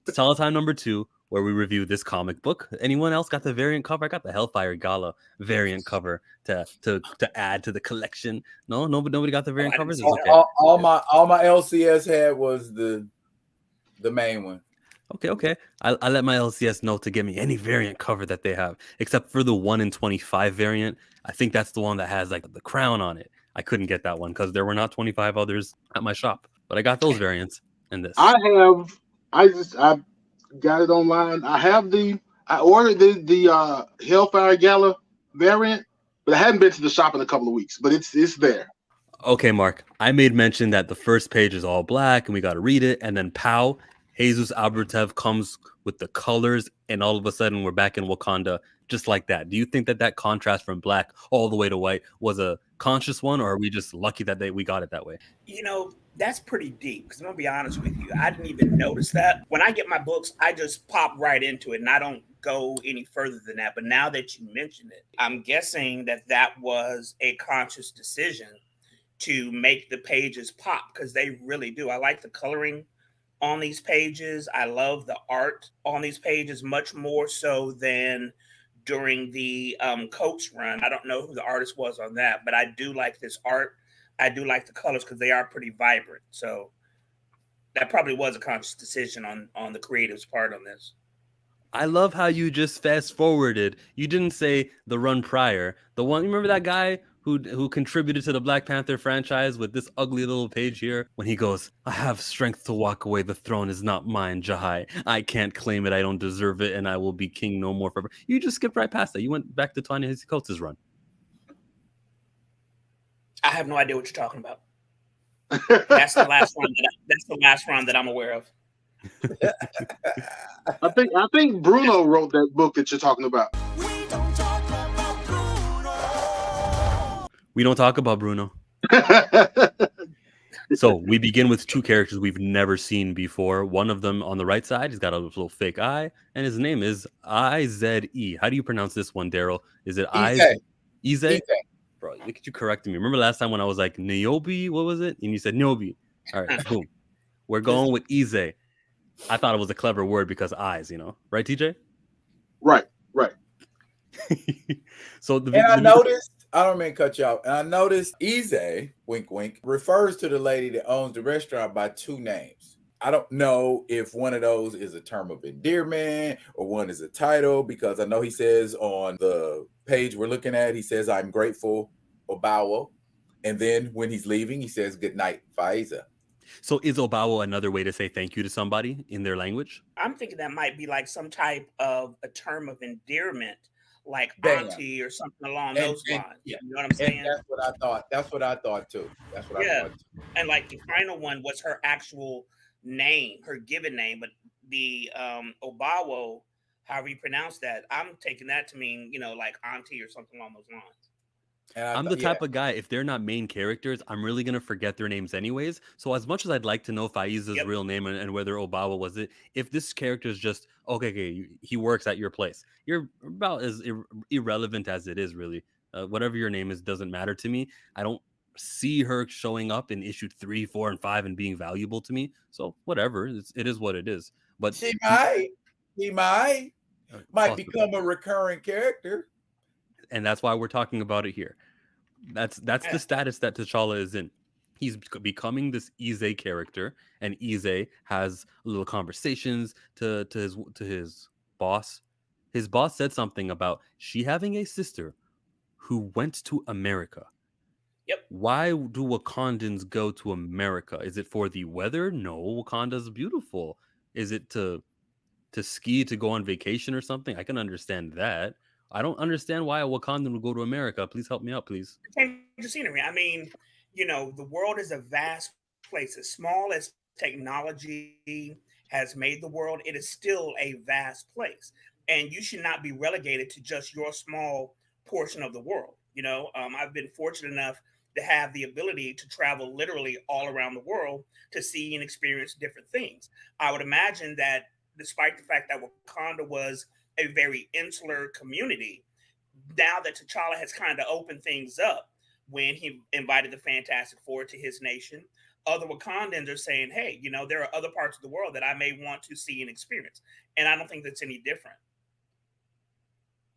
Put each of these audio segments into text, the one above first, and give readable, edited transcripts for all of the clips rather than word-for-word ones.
T'Challa Time number 2, where we review this comic book. Anyone else got the variant cover? I got the Hellfire Gala variant cover to add to the collection. No, nobody got the variant covers. It's okay. All my LCS had was the main one. Okay. I let my LCS know to give me any variant cover that they have, except for the 1 in 25 variant. I think that's the one that has like the crown on it. I couldn't get that one because there were not 25 others at my shop, but I got those variants in this. I got it online. I ordered the Hellfire Gala variant, but I hadn't been to the shop in a couple of weeks. But it's there. Okay, Mark. I made mention that the first page is all black and we got to read it, and then pow, Jesus Albertev comes with the colors, and all of a sudden we're back in Wakanda just like that. Do you think that contrast from black all the way to white was a conscious one, or are we just lucky that we got it that way? That's pretty deep, because I'm going to be honest with you. I didn't even notice that. When I get my books, I just pop right into it, and I don't go any further than that. But now that you mention it, I'm guessing that was a conscious decision to make the pages pop, because they really do. I like the coloring on these pages. I love the art on these pages much more so than during the Coates run. I don't know who the artist was on that, but I do like this art. I do like the colors because they are pretty vibrant. So that probably was a conscious decision on the creative's part on this. I love how you just fast forwarded. You didn't say the run prior. The one, you remember that guy who contributed to the Black Panther franchise with this ugly little page here when he goes, "I have strength to walk away. The throne is not mine, Jahai. I can't claim it. I don't deserve it, and I will be king no more forever." You just skipped right past that. You went back to Ta-Nehisi Coates' run. I have no idea what you're talking about. That's the last run. That's the last run that I'm aware of. I think Bruno wrote that book that you're talking about. We don't talk about Bruno. So we begin with two characters we've never seen before. One of them on the right side, he's got a little fake eye, and his name is Ize. How do you pronounce this one, Daryl? Is it Ize? Bro, look at you correcting me. Remember last time when I was like, Niobe, what was it? And you said Niobe. All right, boom. We're going with Ize. I thought it was a clever word because eyes, Right, TJ? Right. So I noticed, I don't mean to cut you off, and I noticed Ize, wink, wink, refers to the lady that owns the restaurant by two names. I don't know if one of those is a term of endearment or one is a title, because I know he says on the page we're looking at, he says, "I'm grateful, Obawo." And then when he's leaving, he says, "Good night, Faiza." So is Obawo another way to say thank you to somebody in their language? I'm thinking that might be like some type of a term of endearment, like auntie or something along those lines. You know what I'm saying? That's what I thought. That's what I thought too. I thought too. And like the final one was her actual name, her given name, but the Obawo, however you pronounce that, I'm taking that to mean, like auntie or something along those lines. I'm the type of guy, if they're not main characters, I'm really going to forget their names anyways. So as much as I'd like to know Faiza's real name and whether Obawa was it, if this character is just, okay, he works at your place, you're about as irrelevant as it is, really. Whatever your name is doesn't matter to me. I don't see her showing up in issue 3, 4, and 5 and being valuable to me. So whatever, it is what it is. But she might become a recurring character. And that's why we're talking about it here. That's the status that T'Challa is in. He's becoming this Ize character, and Ize has little conversations to his boss. His boss said something about she having a sister who went to America. Yep. Why do Wakandans go to America? Is it for the weather? No, Wakanda's beautiful. Is it to ski, to go on vacation or something? I can understand that. I don't understand why a Wakandan would go to America. Please help me out, please. Change the scenery. I mean, the world is a vast place. As small as technology has made the world, it is still a vast place. And you should not be relegated to just your small portion of the world. I've been fortunate enough to have the ability to travel literally all around the world to see and experience different things. I would imagine that despite the fact that Wakanda was a very insular community, now that T'Challa has kind of opened things up when he invited the Fantastic Four to his nation, other Wakandans are saying, hey, you know, there are other parts of the world that I may want to see and experience. And I don't think that's any different.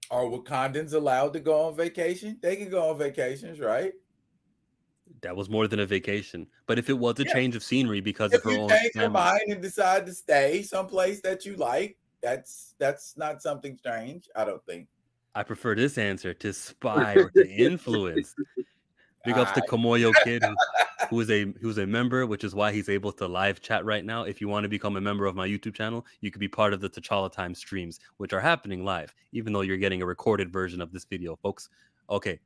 Are Wakandans allowed to go on vacation? They can go on vacations, right? That was more than a vacation. But if it was a change of scenery because If of her you own change your family, mind and decide to stay someplace that you like, that's not something strange, I don't think. I prefer this answer, to spy or to influence. Big ups to Kamoyo Kid, who's a member, which is why he's able to live chat right now. If you want to become a member of my YouTube channel, you could be part of the T'Challa Time streams, which are happening live, even though you're getting a recorded version of this video, folks. Okay,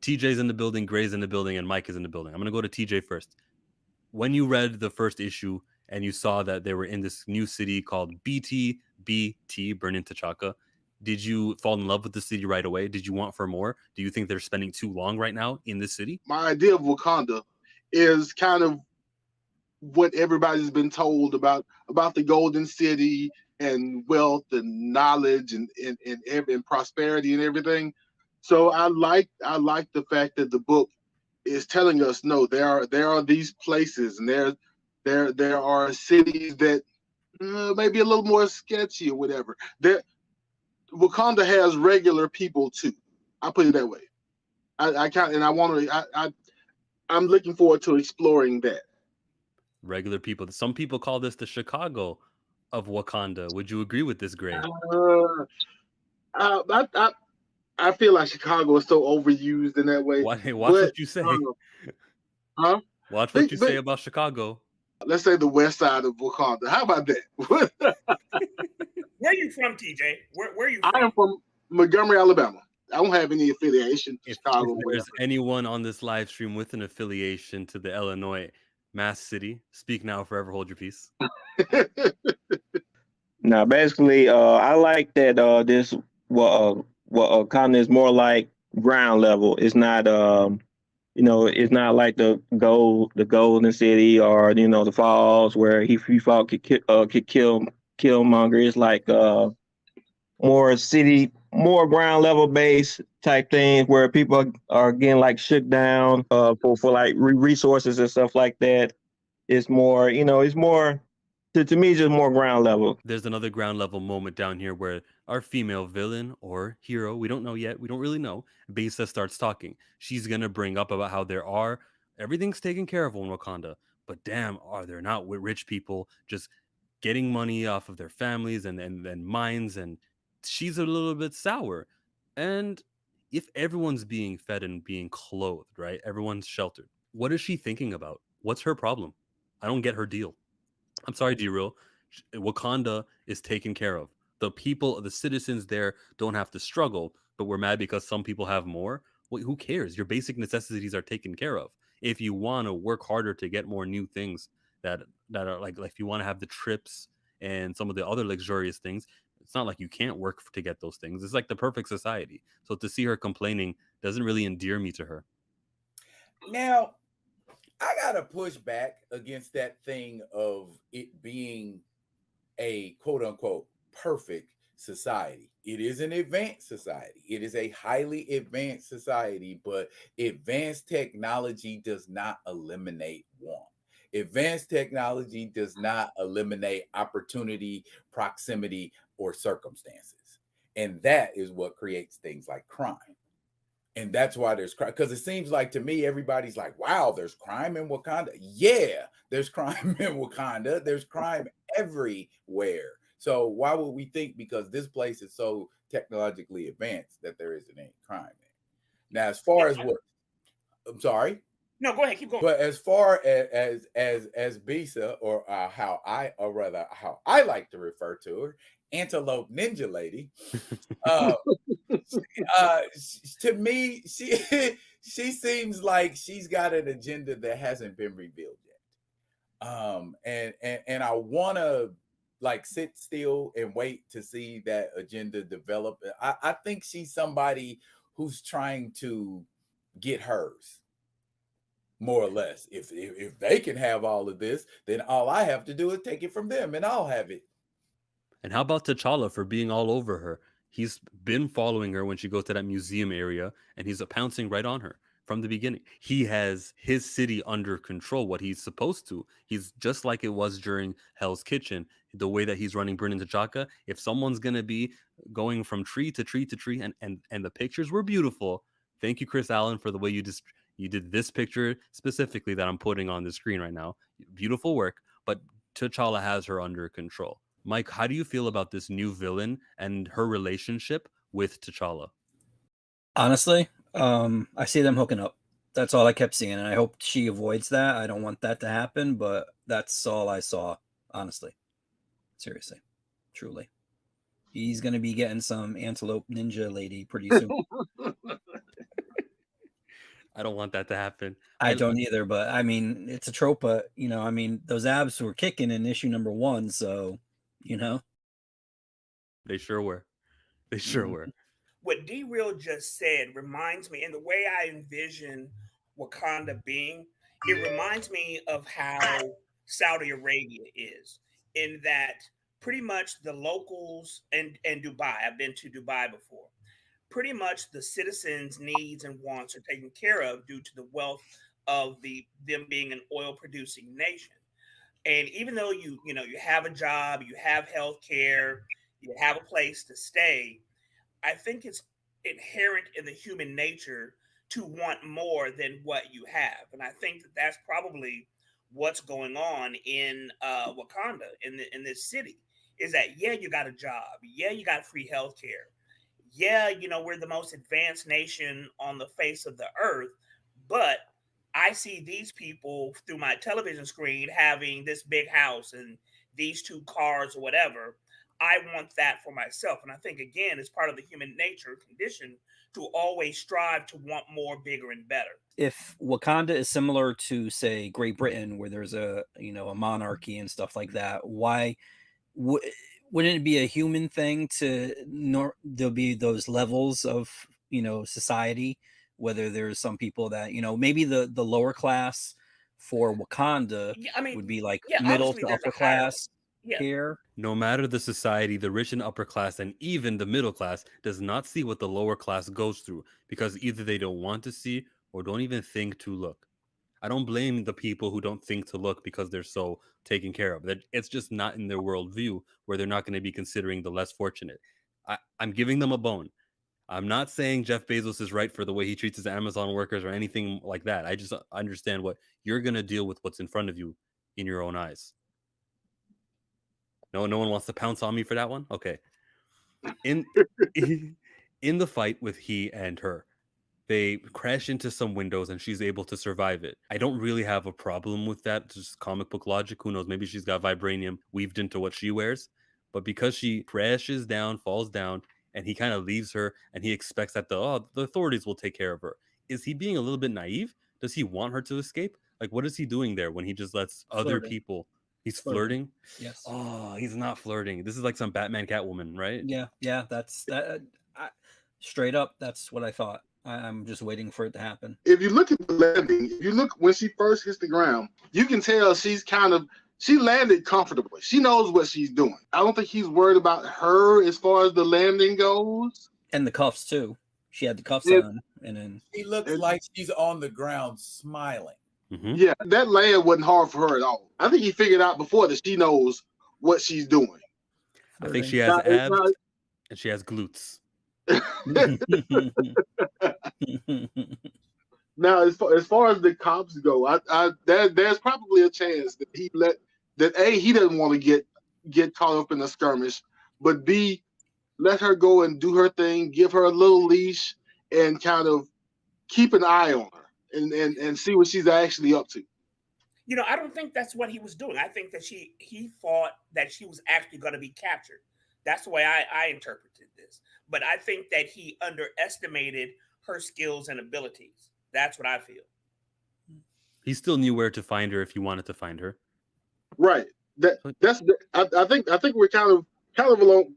TJ's in the building, Gray's in the building, and Mike is in the building. I'm going to go to TJ first. When you read the first issue and you saw that they were in this new city called BT, Burning T'Chaka, did you fall in love with the city right away? Did you want for more? Do you think they're spending too long right now in this city? My idea of Wakanda is kind of what everybody's been told about the Golden City and wealth and knowledge and prosperity and everything. So I like the fact that the book is telling us, no, there are these places, and there are cities that maybe a little more sketchy or whatever. Wakanda has regular people too. I put it that way. I'm looking forward to exploring that. Regular people. Some people call this the Chicago of Wakanda. Would you agree with this, Gray? I feel like Chicago is so overused in that way. Watch what you say. Huh? Watch what you say about Chicago. Let's say the west side of Wakanda. How about that? Where are you from, TJ? Where are you from? I am from Montgomery, Alabama. I don't have any affiliation to Chicago. If there's anyone on this live stream with an affiliation to the Illinois Mass City, speak now, forever hold your peace. Now, basically, I like that this Wakanda is more like ground level. It's not it's not like the Golden City or the Falls where he fought could kill Killmonger. It's like more city, more ground level base type things where people are getting like shook down for like resources and stuff like that. It's more, it's more to me, just more ground level. There's another ground level moment down here where our female villain or hero, we don't know yet, we don't really know, Besa starts talking. She's going to bring up about how everything's taken care of in Wakanda, but damn, are there not rich people just getting money off of their families and mines, and she's a little bit sour. And if everyone's being fed and being clothed, right, everyone's sheltered, what is she thinking about? What's her problem? I don't get her deal. I'm sorry, G-Real. Wakanda is taken care of. The people, the citizens there don't have to struggle, but we're mad because some people have more. Well, who cares? Your basic necessities are taken care of. If you want to work harder to get more new things that are like if you want to have the trips and some of the other luxurious things, it's not like you can't work to get those things. It's like the perfect society. So to see her complaining doesn't really endear me to her. Now, I gotta push back against that thing of it being a quote unquote perfect society. It is an advanced society. It is a highly advanced society, but advanced technology does not eliminate want. Advanced technology does not eliminate opportunity, proximity, or circumstances. And that is what creates things like crime. And that's why there's crime, because it seems like to me, everybody's like, wow, there's crime in Wakanda. Yeah, there's crime in Wakanda. There's crime everywhere. So why would we think because this place is so technologically advanced that there isn't any crime in? Now, as far as what, I'm sorry. No, go ahead, keep going. But as far as Bisa, or how I like to refer to her, Antelope Ninja Lady, to me, she seems like she's got an agenda that hasn't been revealed yet. And I want to like sit still and wait to see that agenda develop. I think she's somebody who's trying to get hers, more or less. If they can have all of this, then all I have to do is take it from them and I'll have it. And how about T'Challa for being all over her? He's been following her when she goes to that museum area, and he's pouncing right on her. from the beginning. He has his city under control, what he's supposed to. He's just like it was during Hell's Kitchen, the way that he's running Brandon T'Chaka. If someone's going to be going from tree to tree to tree, and the pictures were beautiful. Thank you, Chris Allen, for the way you did this picture specifically that I'm putting on the screen right now. Beautiful work, but T'Challa has her under control. Mike, how do you feel about this new villain and her relationship with T'Challa? Honestly, I see them hooking up. That's all I kept seeing, and I hope she avoids that. I don't want that to happen, but that's all I saw, honestly. Seriously. Truly. He's going to be getting some antelope ninja lady pretty soon. I don't want that to happen. I don't either, but I mean, it's a trope, but, you know, I mean, those abs were kicking in issue number 1, so, you know. They sure were. They sure were. What D-Real just said reminds me, and the way I envision Wakanda being, it reminds me of how Saudi Arabia is, in that pretty much the locals and Dubai, I've been to Dubai before, pretty much the citizens' needs and wants are taken care of due to the wealth of them being an oil-producing nation. And even though you have a job, you have health care, you have a place to stay, I think it's inherent in the human nature to want more than what you have. And I think that that's probably what's going on in Wakanda, in this city, is that, yeah, you got a job. Yeah, you got free health care. Yeah, we're the most advanced nation on the face of the earth. But I see these people through my television screen having this big house and these 2 cars or whatever. I want that for myself. And I think, again, it's part of the human nature condition to always strive to want more, bigger, and better. If Wakanda is similar to, say, Great Britain, where there's a monarchy and stuff like that, why wouldn't it be a human thing there'll be those levels of, society, whether there's some people that, maybe the lower class for Wakanda would be like middle to upper class. Here, no matter the society, the rich and upper class, and even the middle class does not see what the lower class goes through, because either they don't want to see or don't even think to look. I don't blame the people who don't think to look because they're so taken care of. That it's just not in their worldview, where they're not going to be considering the less fortunate. I'm giving them a bone. I'm not saying Jeff Bezos is right for the way he treats his Amazon workers or anything like that. I just understand what you're going to deal with, what's in front of you in your own eyes. No one wants to pounce on me for that one? Okay. In the fight with he and her, they crash into some windows and she's able to survive it. I don't really have a problem with that. It's just comic book logic. Who knows? Maybe she's got vibranium weaved into what she wears. But because she crashes down, falls down, and he kind of leaves her and he expects that the authorities will take care of her. Is he being a little bit naive? Does he want her to escape? Like, what is he doing there when he just lets other people... He's flirting? Yes. Oh, he's not flirting. This is like some Batman Catwoman, right? Yeah, that's that. Straight up, that's what I thought. I'm just waiting for it to happen. If you look at the landing, if you look when she first hits the ground, you can tell she landed comfortably. She knows what she's doing. I don't think he's worried about her as far as the landing goes. And the cuffs too. She had the cuffs on, and then she looks like she's on the ground smiling. Mm-hmm. Yeah, that land wasn't hard for her at all. I think he figured out before that she knows what she's doing. I think she has abs and she has glutes. Now, as far as the cops go, there's probably a chance that he doesn't want to get caught up in a skirmish, but B, let her go and do her thing, give her a little leash, and kind of keep an eye on her. And see what she's actually up to. I don't think that's what he was doing. I think that he thought that she was actually going to be captured. That's the way I interpreted this. But I think that he underestimated her skills and abilities. That's what I feel. He still knew where to find her if he wanted to find her. Right. I think we're kind of alone.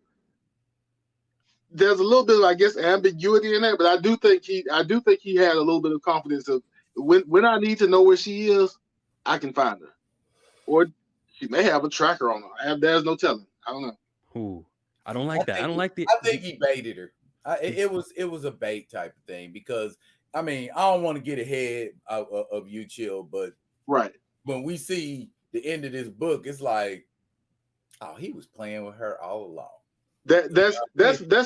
There's a little bit of, I guess, ambiguity in there, but I do think he had a little bit of confidence of when I need to know where she is, I can find her, or she may have a tracker on her. There's no telling. I don't know. Ooh, I don't like that. I don't like the. I think he baited her. It was a bait type of thing, because I mean, I don't want to get ahead of you, Chill, but right when we see the end of this book, it's like, oh, he was playing with her all along. That's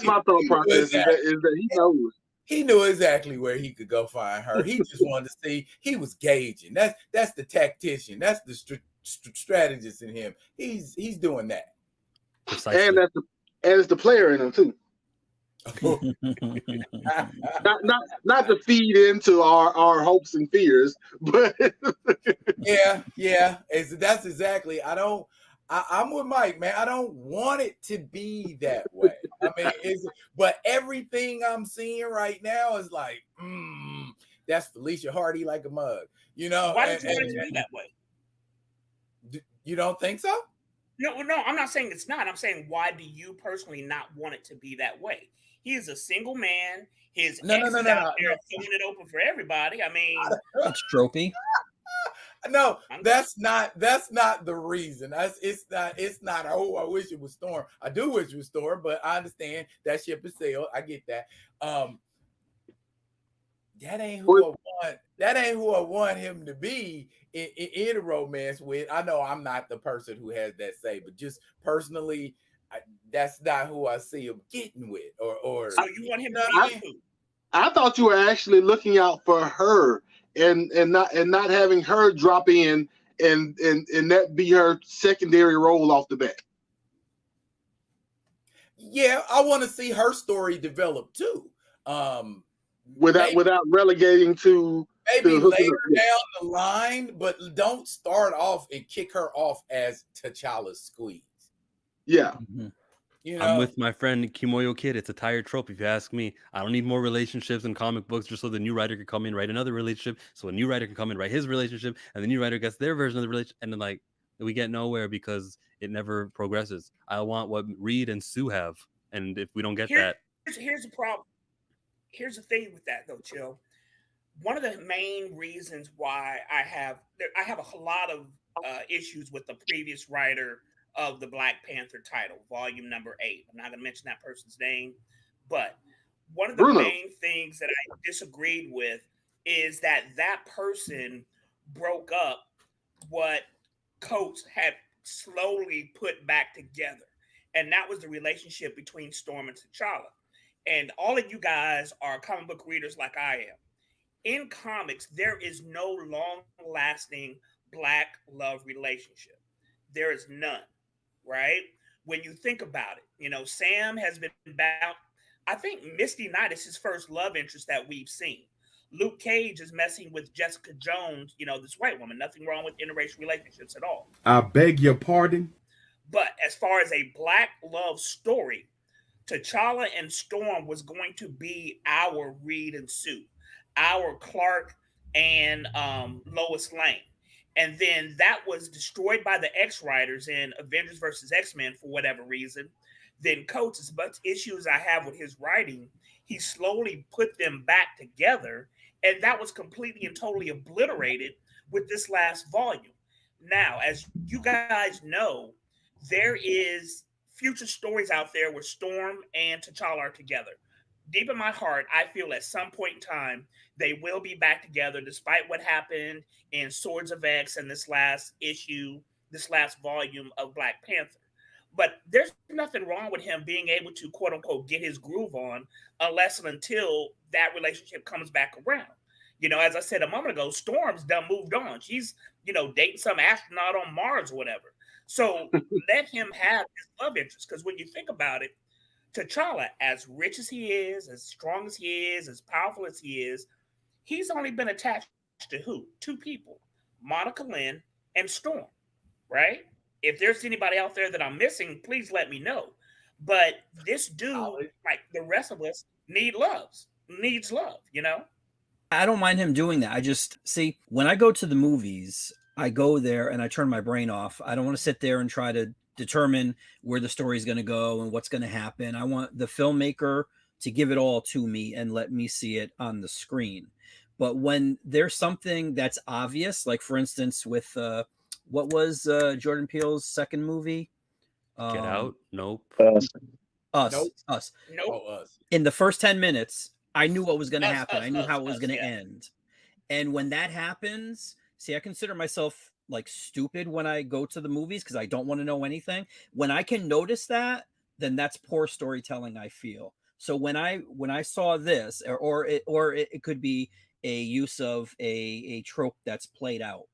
my thought process. Is that he knows. He knew exactly where he could go find her. He just wanted to see. He was gauging. That's the tactician. That's the strategist in him. He's doing that. Precisely. And it's the player in him too. not to feed into our hopes and fears, but yeah. That's exactly. I'm with Mike, man. I don't want it to be that way. I mean, but everything I'm seeing right now is like, that's Felicia Hardy like a mug, you know. Why did you want it to be that way? You don't think so? No, I'm not saying it's not. I'm saying, why do you personally not want it to be that way? He is a single man. His ex is out there throwing it open for everybody. I mean, it's tropey. No, that's not the reason. It's not. Oh, I wish it was Storm. I do wish it was Storm, but I understand that ship is sailed. I get that. That ain't who I want. That ain't who I want him to be in a romance with. I know I'm not the person who has that say, but just personally, that's not who I see him getting with. Or so you want him to be? I thought you were actually looking out for her. And not having her drop in and that be her secondary role off the bat. Yeah, I want to see her story develop too. Without relegating to maybe later down the line, but don't start off and kick her off as T'Challa's squeeze. Yeah. Mm-hmm. You know? I'm with my friend Kimoyo Kid. It's a tired trope, if you ask me. I don't need more relationships in comic books just so the new writer can come in, write another relationship, so a new writer can come in, write his relationship, and the new writer gets their version of the relationship, and then like we get nowhere because it never progresses. I want what Reed and Sue have, and if we don't get that, here's the problem. Here's the thing with that though, Chill. One of the main reasons why I have a lot of issues with the previous writer of the Black Panther title, volume number 8. I'm not going to mention that person's name, but one of the main things that I disagreed with is that person broke up what Coates had slowly put back together. And that was the relationship between Storm and T'Challa. And all of you guys are comic book readers like I am. In comics, there is no long-lasting Black love relationship. There is none. Right? When you think about it, you know, Sam has been bound. I think Misty Knight is his first love interest that we've seen. Luke Cage is messing with Jessica Jones, you know, this white woman. Nothing wrong with interracial relationships at all. I beg your pardon. But as far as a Black love story, T'Challa and Storm was going to be our Reed and Sue, our Clark and Lois Lane. And then that was destroyed by the X-Writers in Avengers vs. X-Men for whatever reason. Then Coates, as much issues I have with his writing, he slowly put them back together. And that was completely and totally obliterated with this last volume. Now, as you guys know, there is future stories out there where Storm and T'Challa are together. Deep in my heart, I feel at some point in time, they will be back together despite what happened in Swords of X and this last issue, this last volume of Black Panther. But there's nothing wrong with him being able to, quote unquote, get his groove on unless and until that relationship comes back around. You know, as I said a moment ago, Storm's done moved on. She's, you know, dating some astronaut on Mars or whatever. So let him have his love interest. Because when you think about it, T'Challa, as rich as he is, as strong as he is, as powerful as he is, he's only been attached to who? 2 people, Monica Lynn and Storm, right? If there's anybody out there that I'm missing, please let me know. But this dude, like the rest of us, needs love, you know? I don't mind him doing that. I just, see, when I go to the movies, I go there and I turn my brain off. I don't want to sit there and try to determine where the story is going to go and what's going to happen. I want the filmmaker to give it all to me and let me see it on the screen. But when there's something that's obvious, like for instance, with what was Jordan Peele's second movie? Get Out? Nope. Us. Nope. In the first 10 minutes, I knew what was going to Us, happen. us, I knew us, how it was us, going to yeah. end. And when that happens, see, I consider myself like stupid when I go to the movies because I don't want to know anything. When I can notice that, then that's poor storytelling, I feel. So when I saw this, or it could be a use of a trope that's played out.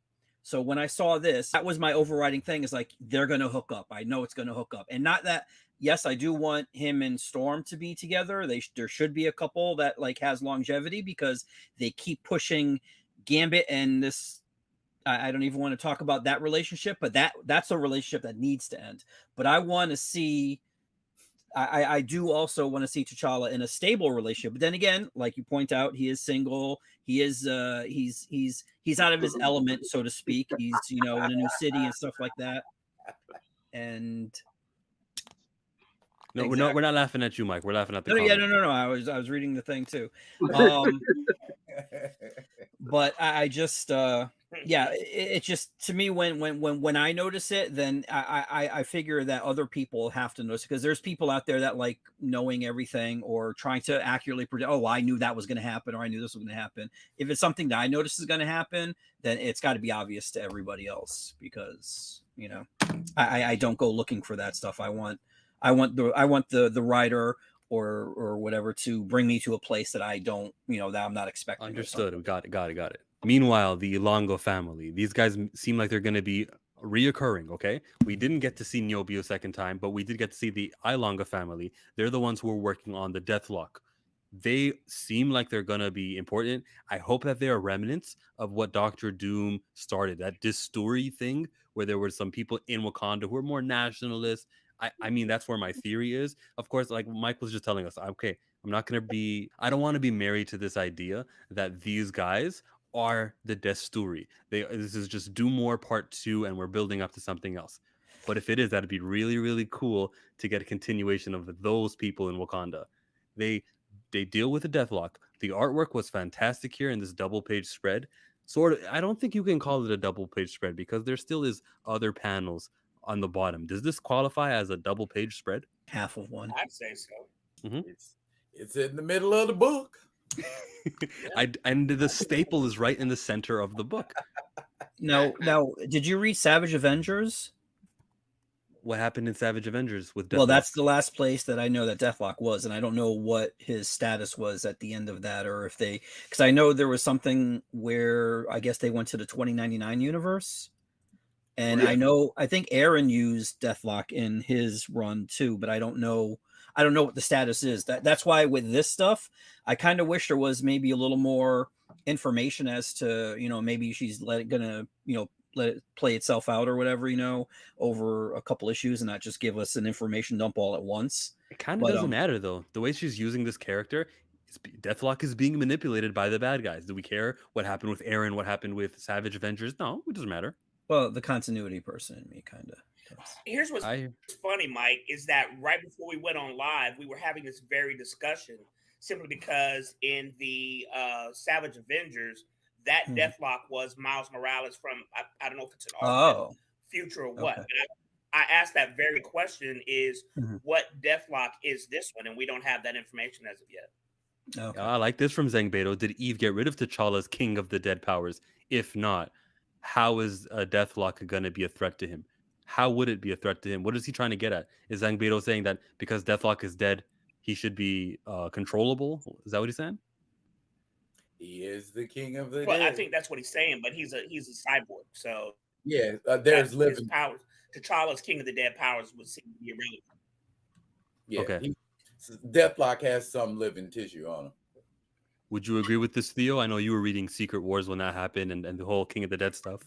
So when I saw this, that was my overriding thing, is like, they're gonna hook up. I know it's gonna hook up. And not that, yes, I do want him and Storm to be together. There should be a couple that like has longevity, because they keep pushing Gambit and this. I don't even want to talk about that relationship, but that's a relationship that needs to end. But I want to see. I do also want to see T'Challa in a stable relationship. But then again, like you point out, he is single. He is he's out of his element, so to speak. He's, in a new city and stuff like that. And no, we're not laughing at you, Mike. We're laughing at the no. I was reading the thing too. But I just it just, to me, when I notice it, then I figure that other people have to notice, because there's people out there that like knowing everything or trying to accurately predict, oh, I knew that was going to happen, or I knew this was going to happen. If it's something that I notice is going to happen, then it's got to be obvious to everybody else, because I don't go looking for that stuff. I want the writer or whatever to bring me to a place that I don't, that I'm not expecting. Understood. Got it. Meanwhile, the Longo family, these guys seem like they're going to be reoccurring, okay? We didn't get to see Niobe a second time, but we did get to see the Ilonga family. They're the ones who are working on the Deathlok. They seem like they're going to be important. I hope that they are remnants of what Doctor Doom started, that Dysturi thing, where there were some people in Wakanda who were more nationalist. I mean, that's where my theory is. Of course, like Mike was just telling us, okay, I don't want to be married to this idea that these guys are the Dysturi. This is just Do More Part 2, and we're building up to something else. But if it is, that'd be really, really cool to get a continuation of those people in Wakanda. They deal with the Deathlok. The artwork was fantastic here in this double-page spread. Sort of, I don't think you can call it a double-page spread, because there still is other panels on the bottom. Does this qualify as a double-page spread? Half of one. I'd say so. Mm-hmm. It's in the middle of the book. And the staple is right in the center of the book. Now, did you read Savage Avengers? What happened in Savage Avengers with Deathlok? Well, that's the last place that I know that Deathlok was, and I don't know what his status was at the end of that, or if because I know there was something where I guess they went to the 2099 universe. And I think Aaron used Deathlok in his run too, but I don't know what the status is. That's why with this stuff, I kind of wish there was maybe a little more information as to, maybe she's gonna let it play itself out or whatever, over a couple issues, and not just give us an information dump all at once. It kind of doesn't matter though. The way she's using this character, Deathlok is being manipulated by the bad guys. Do we care what happened with Aaron? What happened with Savage Avengers? No, it doesn't matter. Well, the continuity person in me kind of does. Here's what's funny, Mike, is that right before we went on live, we were having this very discussion, simply because in the Savage Avengers, that Deathlok was Miles Morales from, I don't know if it's an alternate future or what. Okay. But I asked that very question, is what Deathlok is this one? And we don't have that information as of yet. Okay. I like this from Zeng Beto. Did Eve get rid of T'Challa's King of the Dead powers? If not, how is Deathlok going to be a threat to him? How would it be a threat to him? What is he trying to get at? Is Zeng Beto saying that because Deathlok is dead, he should be controllable? Is that what he's saying? He is the king of the dead. I think that's what he's saying, but he's a cyborg. So yeah, there's living powers. T'Challa's King of the Dead powers would seem to be irrelevant. Yeah, okay. Deathlok has some living tissue on him. Would you agree with this, Theo? I know you were reading Secret Wars when that happened, and the whole King of the Dead stuff.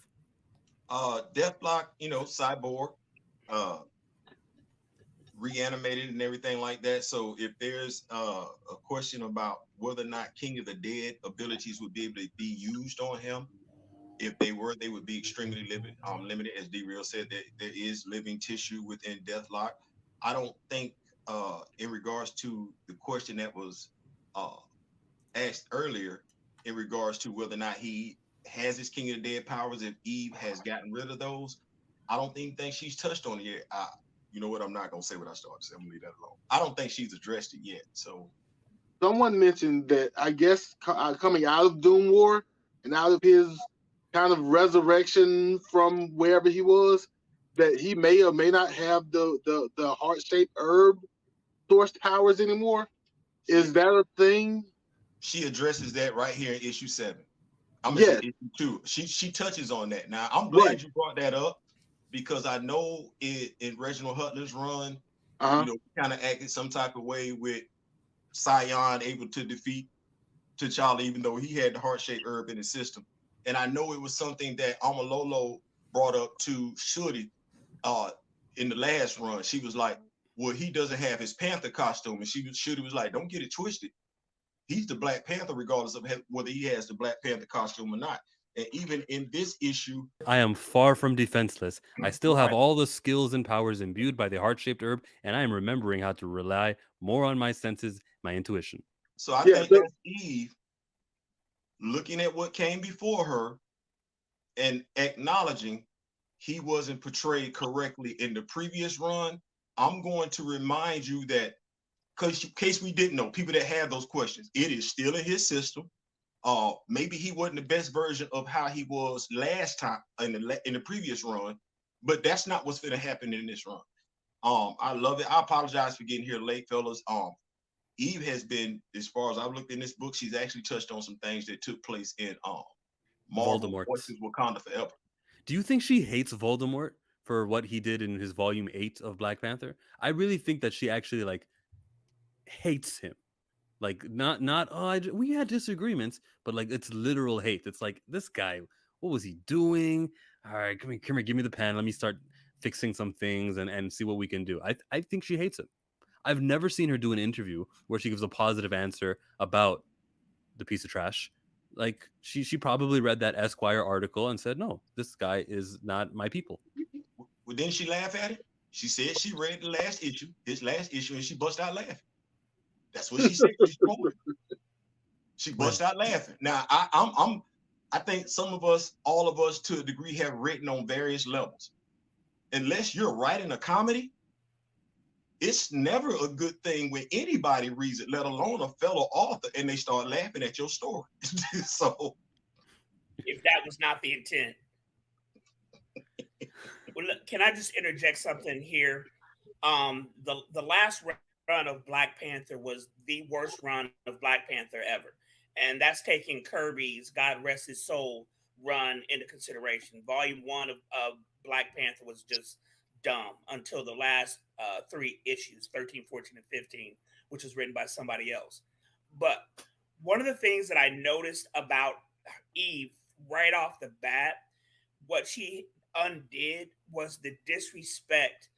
Deathlok, cyborg, reanimated and everything like that. So if there's a question about whether or not King of the Dead abilities would be able to be used on him, if they were, they would be extremely limited. As D-Real said, that there is living tissue within Deathlok. I don't think, in regards to the question that was asked earlier, in regards to whether or not he has his King of the Dead powers, if Eve has gotten rid of those, I don't think she's touched on it yet. You know what? I'm not gonna say what I started to say. I'm gonna leave that alone. I don't think she's addressed it yet. So someone mentioned that I guess coming out of Doom War and out of his kind of resurrection from wherever he was, that he may or may not have the heart-shaped herb source powers anymore. Is that a thing? She addresses that right here in issue 7. I'm Yes. in issue 2. She touches on that. Now I'm Right. glad you brought that up because I know in Reginald Hutler's run, Uh-huh. kind of acted some type of way with Scion able to defeat T'Challa, even though he had the heart-shaped herb in his system. And I know it was something that Amalolo brought up to Shuri in the last run. She was like, well, he doesn't have his Panther costume. And Shuri was like, don't get it twisted. He's the Black Panther, regardless of whether he has the Black Panther costume or not. And even in this issue, I am far from defenseless. I still have all the skills and powers imbued by the heart-shaped herb, and I am remembering how to rely more on my senses, my intuition. So I think that's Eve looking at what came before her and acknowledging he wasn't portrayed correctly in the previous run. I'm going to remind you that, because in case we didn't know, people that have those questions, it is still in his system. Maybe he wasn't the best version of how he was last time in the previous run, but that's not what's going to happen in this run. I love it. I apologize for getting here late, fellas. Eve has been, as far as I've looked in this book, she's actually touched on some things that took place in Marvel Voices Wakanda Forever. Do you think she hates Voldemort for what he did in his volume 8 of Black Panther? I really think that she actually like hates him. Like not we had disagreements, but like it's literal hate. It's like, this guy, what was he doing? All right, come here, give me the pen. Let me start fixing some things and see what we can do. I think she hates him. I've never seen her do an interview where she gives a positive answer about the piece of trash. Like she probably read that Esquire article and said, no, this guy is not my people. Well, didn't she laugh at it? She said she read his last issue, and she bust out laughing. That's what she said. She bust out laughing. Now I think all of us to a degree have written on various levels. Unless you're writing a comedy, it's never a good thing when anybody reads it, let alone a fellow author, and they start laughing at your story. So, if that was not the intent. Well, look, can I just interject something here? The last run of Black Panther was the worst run of Black Panther ever, and that's taking Kirby's God Rest His Soul run into consideration. Volume 1 of Black Panther was just dumb until the last 3 issues, 13, 14, and 15, which was written by somebody else. But one of the things that I noticed about Eve right off the bat, what she undid was the disrespect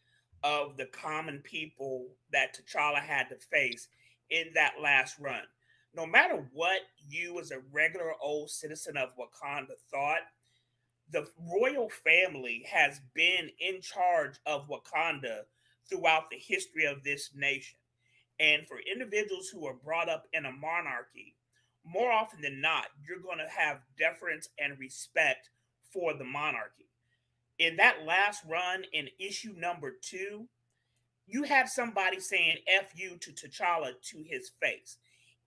of the common people that T'Challa had to face in that last run. No matter what you as a regular old citizen of Wakanda thought, the royal family has been in charge of Wakanda throughout the history of this nation. And for individuals who are brought up in a monarchy, more often than not, you're going to have deference and respect for the monarchy. In that last run, in issue number 2, you had somebody saying F you to T'Challa to his face.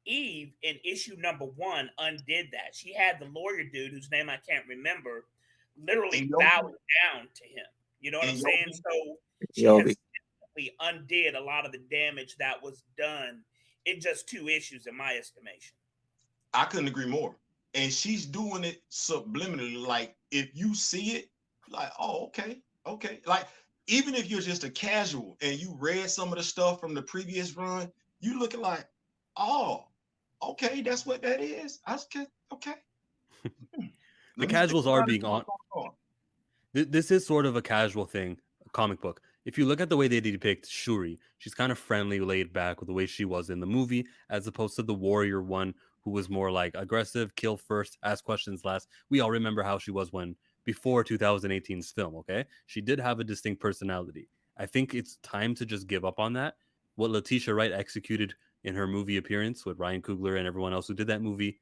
Eve, in issue number 1, undid that. She had the lawyer dude, whose name I can't remember, literally bowing down to him. You know what I'm saying? So she has definitely undid a lot of the damage that was done in just 2 issues, in my estimation. I couldn't agree more. And she's doing it subliminally. Like, if you see it, like, oh, okay. Like, even if you're just a casual and you read some of the stuff from the previous run, you looking like, oh, okay, that's what that is. Okay. The casuals are being on. This is sort of a casual thing, a comic book. If you look at the way they depict Shuri, she's kind of friendly, laid back with the way she was in the movie, as opposed to the warrior one, who was more like aggressive, kill first, ask questions last. We all remember how she was before 2018's film, okay? She did have a distinct personality. I think it's time to just give up on that. What Letitia Wright executed in her movie appearance with Ryan Coogler and everyone else who did that movie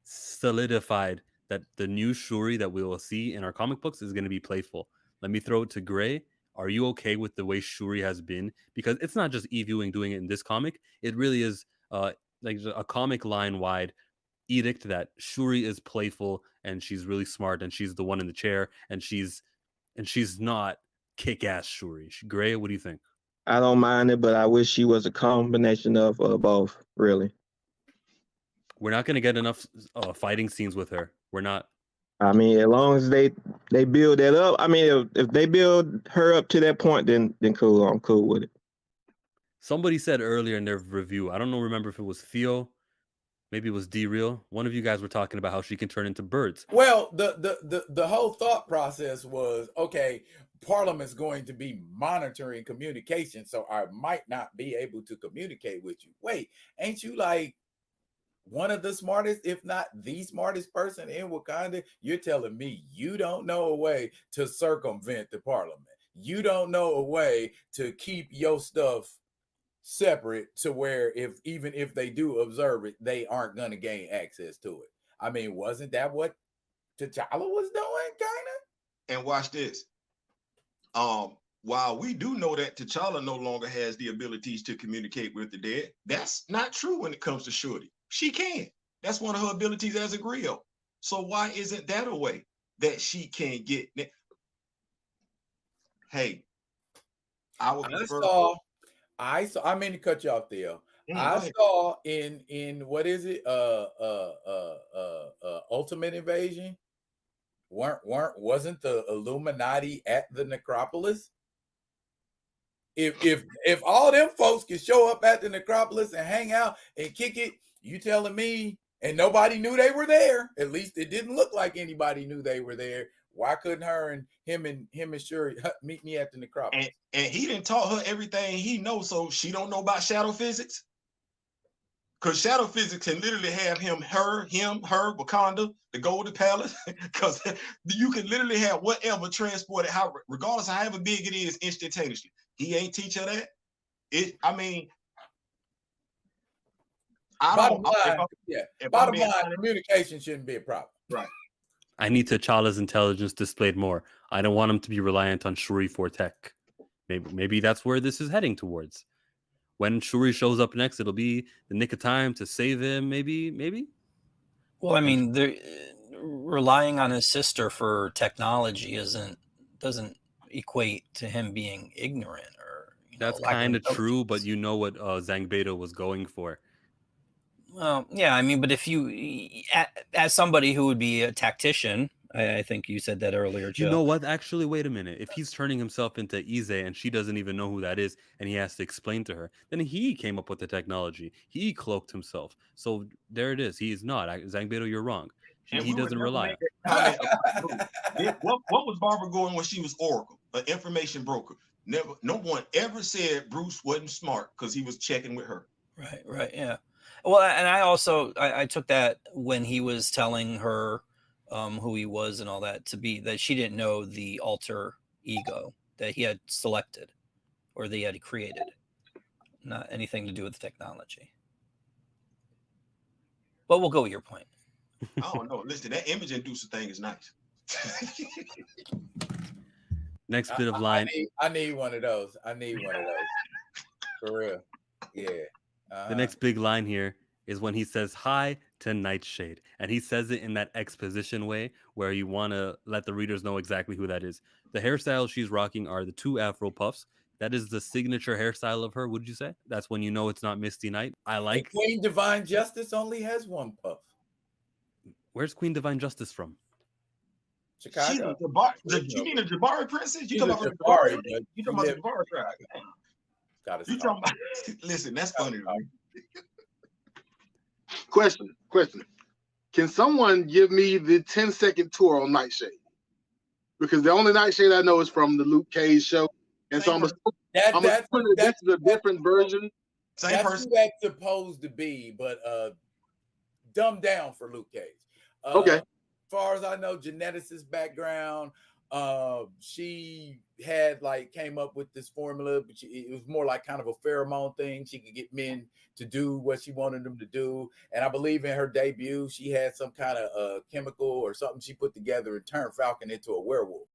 solidified that the new Shuri that we will see in our comic books is going to be playful. Let me throw it to Gray. Are you okay with the way Shuri has been? Because it's not just Eve Ewing doing it in this comic. It really is like a comic line wide edict that Shuri is playful and she's really smart and she's the one in the chair and she's not kick-ass Shuri. Gray, what do you think? I don't mind it, but I wish she was a combination of both. Really. We're not going to get enough fighting scenes with her. We're not. I mean, as long as they build that up. I mean, if they build her up to that point, then cool. I'm cool with it. Somebody said earlier in their review, I don't remember if it was Theo, maybe it was D-Real. One of you guys were talking about how she can turn into birds. Well, the whole thought process was, okay, Parliament's going to be monitoring communication, so I might not be able to communicate with you. Wait, ain't you like one of the smartest, if not the smartest person in Wakanda? You're telling me you don't know a way to circumvent the Parliament. You don't know a way to keep your stuff separate to where even if they do observe it, they aren't going to gain access to it. I mean, wasn't that what T'Challa was doing, kind of? And watch this. While we do know that T'Challa no longer has the abilities to communicate with the dead, that's not true when it comes to Shuri. She can. That's one of her abilities as a griot. So why isn't that a way that she can get? Hey, I would prefer. I mean to cut you off, Theo. I saw in what is it? Ultimate Invasion. Wasn't the Illuminati at the necropolis? If all them folks can show up at the necropolis and hang out and kick it, you telling me, and nobody knew they were there. At least it didn't look like anybody knew they were there. Why couldn't him and Shuri meet me at the necropolis? And he didn't taught her everything he knows, so she don't know about shadow physics. Because shadow physics can literally have him, her, Wakanda, the Golden Palace. Because you can literally have whatever transported, regardless of however big it is, instantaneously. He ain't teach her that. Bottom line, communication shouldn't be a problem. Right. I need T'Challa's intelligence displayed more. I don't want him to be reliant on Shuri for tech. Maybe that's where this is heading towards. When Shuri shows up next, it'll be the nick of time to save him. Maybe. Well, I mean, relying on his sister for technology doesn't equate to him being ignorant or. That's kind of true, but you know what Zhang Beta was going for. Well, yeah, I mean, but if you, as somebody who would be a tactician, I think you said that earlier, Joe. You know what? Actually, wait a minute. If he's turning himself into Ize and she doesn't even know who that is and he has to explain to her, then he came up with the technology. He cloaked himself. So there it is. He is not. Zhang Beta, you're wrong. He doesn't rely. What was Barbara going when she was Oracle, an information broker? Never, no one ever said Bruce wasn't smart because he was checking with her. Right, yeah. Well, and I also I took that when he was telling her who he was and all that that she didn't know the alter ego that he had selected or that he had created, not anything to do with the technology. But we'll go with your point. Oh no! Listen, that image inducer thing is nice. Next bit of line. I need one of those. For real. Yeah. The next big line here is when he says hi to Nightshade. And he says it in that exposition way where you want to let the readers know exactly who that is. The hairstyles she's rocking are the 2 Afro puffs. That is the signature hairstyle of her, would you say? That's when you know it's not Misty Knight. I like. And Queen Divine Justice only has 1 puff. Where's Queen Divine Justice from? Chicago. You mean the Jabari princess? You talking about Jabari? You talking about the Jabari tribe? You talking about? Listen, that's funny. Question. Can someone give me the 10-second tour on Nightshade? Because the only Nightshade I know is from the Luke Cage show. And so that's a different version. Same person. Who that's supposed to be, but dumbed down for Luke Cage. Okay. As far as I know, geneticist background. She had came up with this formula, but it was more like kind of a pheromone thing. She could get men to do what she wanted them to do. And I believe in her debut, she had some kind of chemical or something she put together and turned Falcon into a werewolf.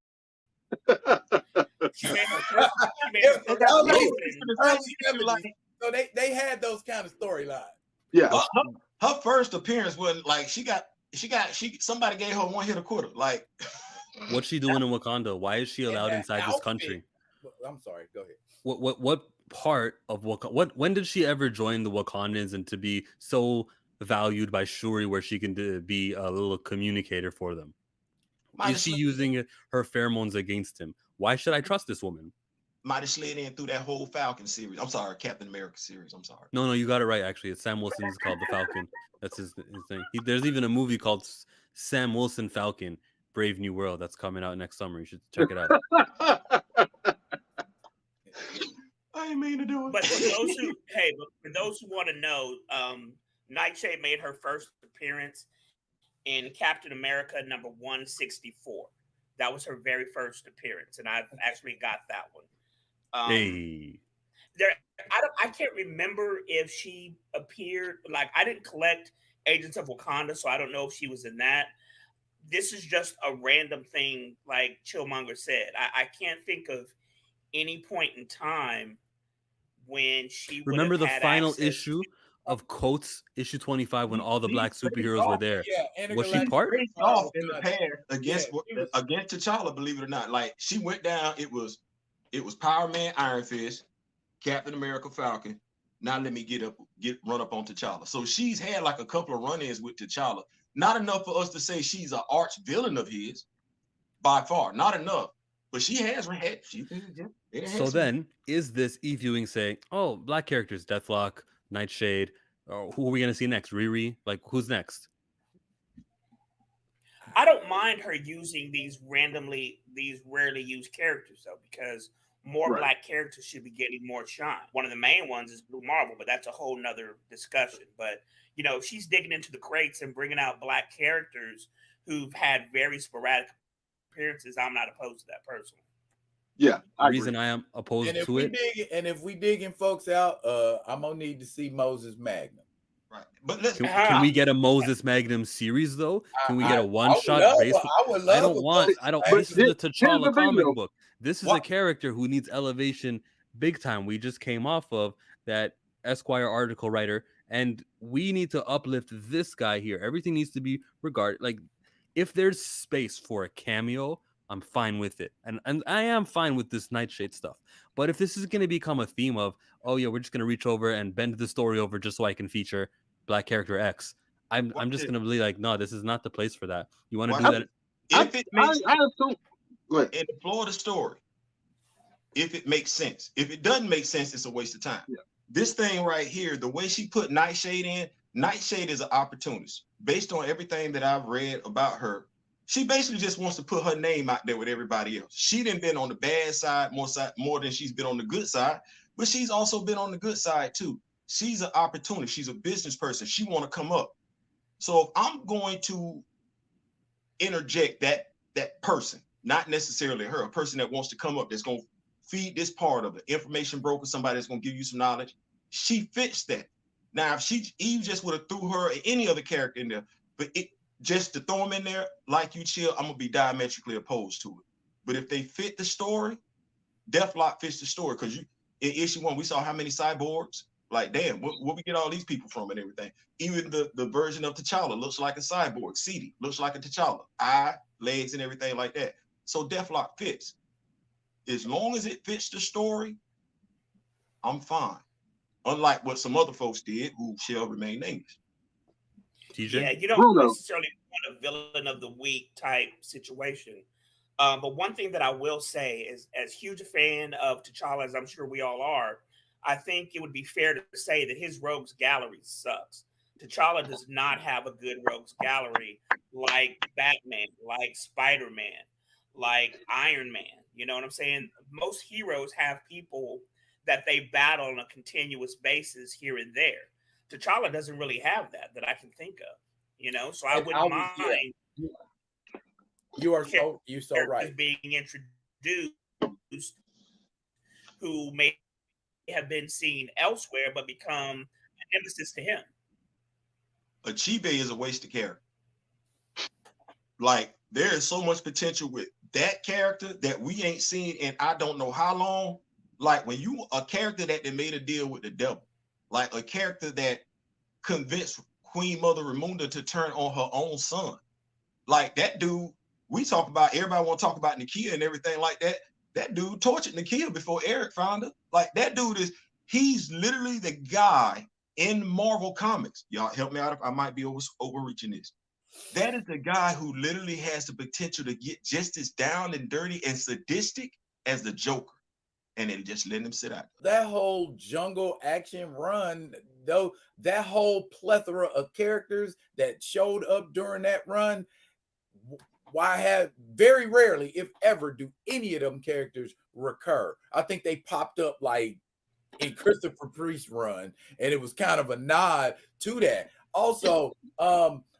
So they had those kind of storylines. Yeah. Her first appearance wasn't like somebody gave her one hit a quarter. Like, what's she doing in Wakanda? Why is she allowed inside this country? I'm sorry. Go ahead. What part of Wakanda? When did she ever join the Wakandans and to be so valued by Shuri, where she can be a little communicator for them? Is she using her pheromones against him? Why should I trust this woman? Might have slid in through that whole Falcon series. I'm sorry, Captain America series. I'm sorry. No, you got it right. Actually, it's Sam Wilson's called the Falcon. That's his thing. There's even a movie called Sam Wilson Falcon: Brave New World that's coming out next summer. You should check it out. I ain't mean to do it. But for those who want to know, Nightshade made her first appearance in Captain America number 164. That was her very first appearance, and I've actually got that one. Hey. I can't remember if she appeared. Like, I didn't collect Agents of Wakanda, so I don't know if she was in that. This is just a random thing, like Chillmonger said. I can't think of any point in time when she remember the final issue of Coates, issue 25, when all the black superheroes were there. Yeah, was she part? Off in the pair against T'Challa, believe it or not. Like, she went down. It was Power Man, Iron Fist, Captain America, Falcon. Now let me run up on T'Challa. So she's had like a couple of run-ins with T'Challa. Not enough for us to say she's an arch villain of his, by far. Not enough. But she has had. So then, is this Ewing saying, "Oh, black characters, Deathlok, Nightshade, who are we gonna see next? Riri? Like, who's next?" I don't mind her using these rarely used characters though, because more black characters should be getting more shine. One of the main ones is Blue Marvel, but that's a whole nother discussion. But if she's digging into the crates and bringing out black characters who've had very sporadic appearances, I'm not opposed to that personally. Yeah, the reason I am opposed to it. If we digging folks out, I'm gonna need to see Moses Magnum. Right, but can we get a Moses Magnum series though? Can we get a one shot? This is the T'Challa comic book. This is a character who needs elevation big time. We just came off of that Esquire article writer, and we need to uplift this guy here. Everything needs to be regarded. Like, if there's space for a cameo, I'm fine with it. And I am fine with this Nightshade stuff. But if this is going to become a theme of, oh yeah, we're just going to reach over and bend the story over just so I can feature black character X, I'm just going to be like, no, this is not the place for that. You want to do that? If it makes in the Florida story, if it makes sense. If it doesn't make sense, it's a waste of time. Yeah. This thing right here, the way she put Nightshade in, Nightshade is an opportunist. Based on everything that I've read about her, she basically just wants to put her name out there with everybody else. She done been on the bad side more than she's been on the good side, but she's also been on the good side too. She's an opportunist. She's a business person. She want to come up. So if I'm going to interject that person, not necessarily her, a person that wants to come up, that's going to feed this part of it, information broker, somebody that's going to give you some knowledge, she fits that. Now, if Eve just would have threw her or any other character in there, but just to throw them in there, like you, Chill, I'm going to be diametrically opposed to it. But if they fit the story, Deathlok fits the story. Because in issue 1, we saw how many cyborgs. Like, damn, where we get all these people from and everything. Even the version of T'Challa looks like a cyborg. Ceedy looks like a T'Challa. Eye, legs, and everything like that. So Deathlok fits. As long as it fits the story, I'm fine. Unlike what some other folks did who shall remain nameless. TJ? Yeah, you don't necessarily want a villain of the week type situation. But one thing that I will say is, as huge a fan of T'Challa as I'm sure we all are, I think it would be fair to say that his rogues gallery sucks. T'Challa does not have a good rogues gallery like Batman, like Spider-Man, like Iron Man. You know what I'm saying? Most heroes have people that they battle on a continuous basis here and there. T'Challa doesn't really have that I can think of. So I wouldn't mind. You're so right. Being introduced who may have been seen elsewhere but become an nemesis to him. Achibe is a wasted character. Like, there is so much potential with that character that we ain't seen in I don't know how long. Like, when you a character that they made a deal with the devil, like a character that convinced Queen Mother Ramunda to turn on her own son. Like that dude, we talk about, everybody want to talk about Nakia and everything like that. That dude tortured Nakia before Eric found her. Like that dude he's literally the guy in Marvel Comics. Y'all help me out if I might be overreaching this. That is the guy who literally has the potential to get just as down and dirty and sadistic as the Joker. And then just letting him sit out. That whole jungle action run, though, that whole plethora of characters that showed up during that run, why have very rarely, if ever, do any of them characters recur. I think they popped up like in Christopher Priest's run, and it was kind of a nod to that. Also,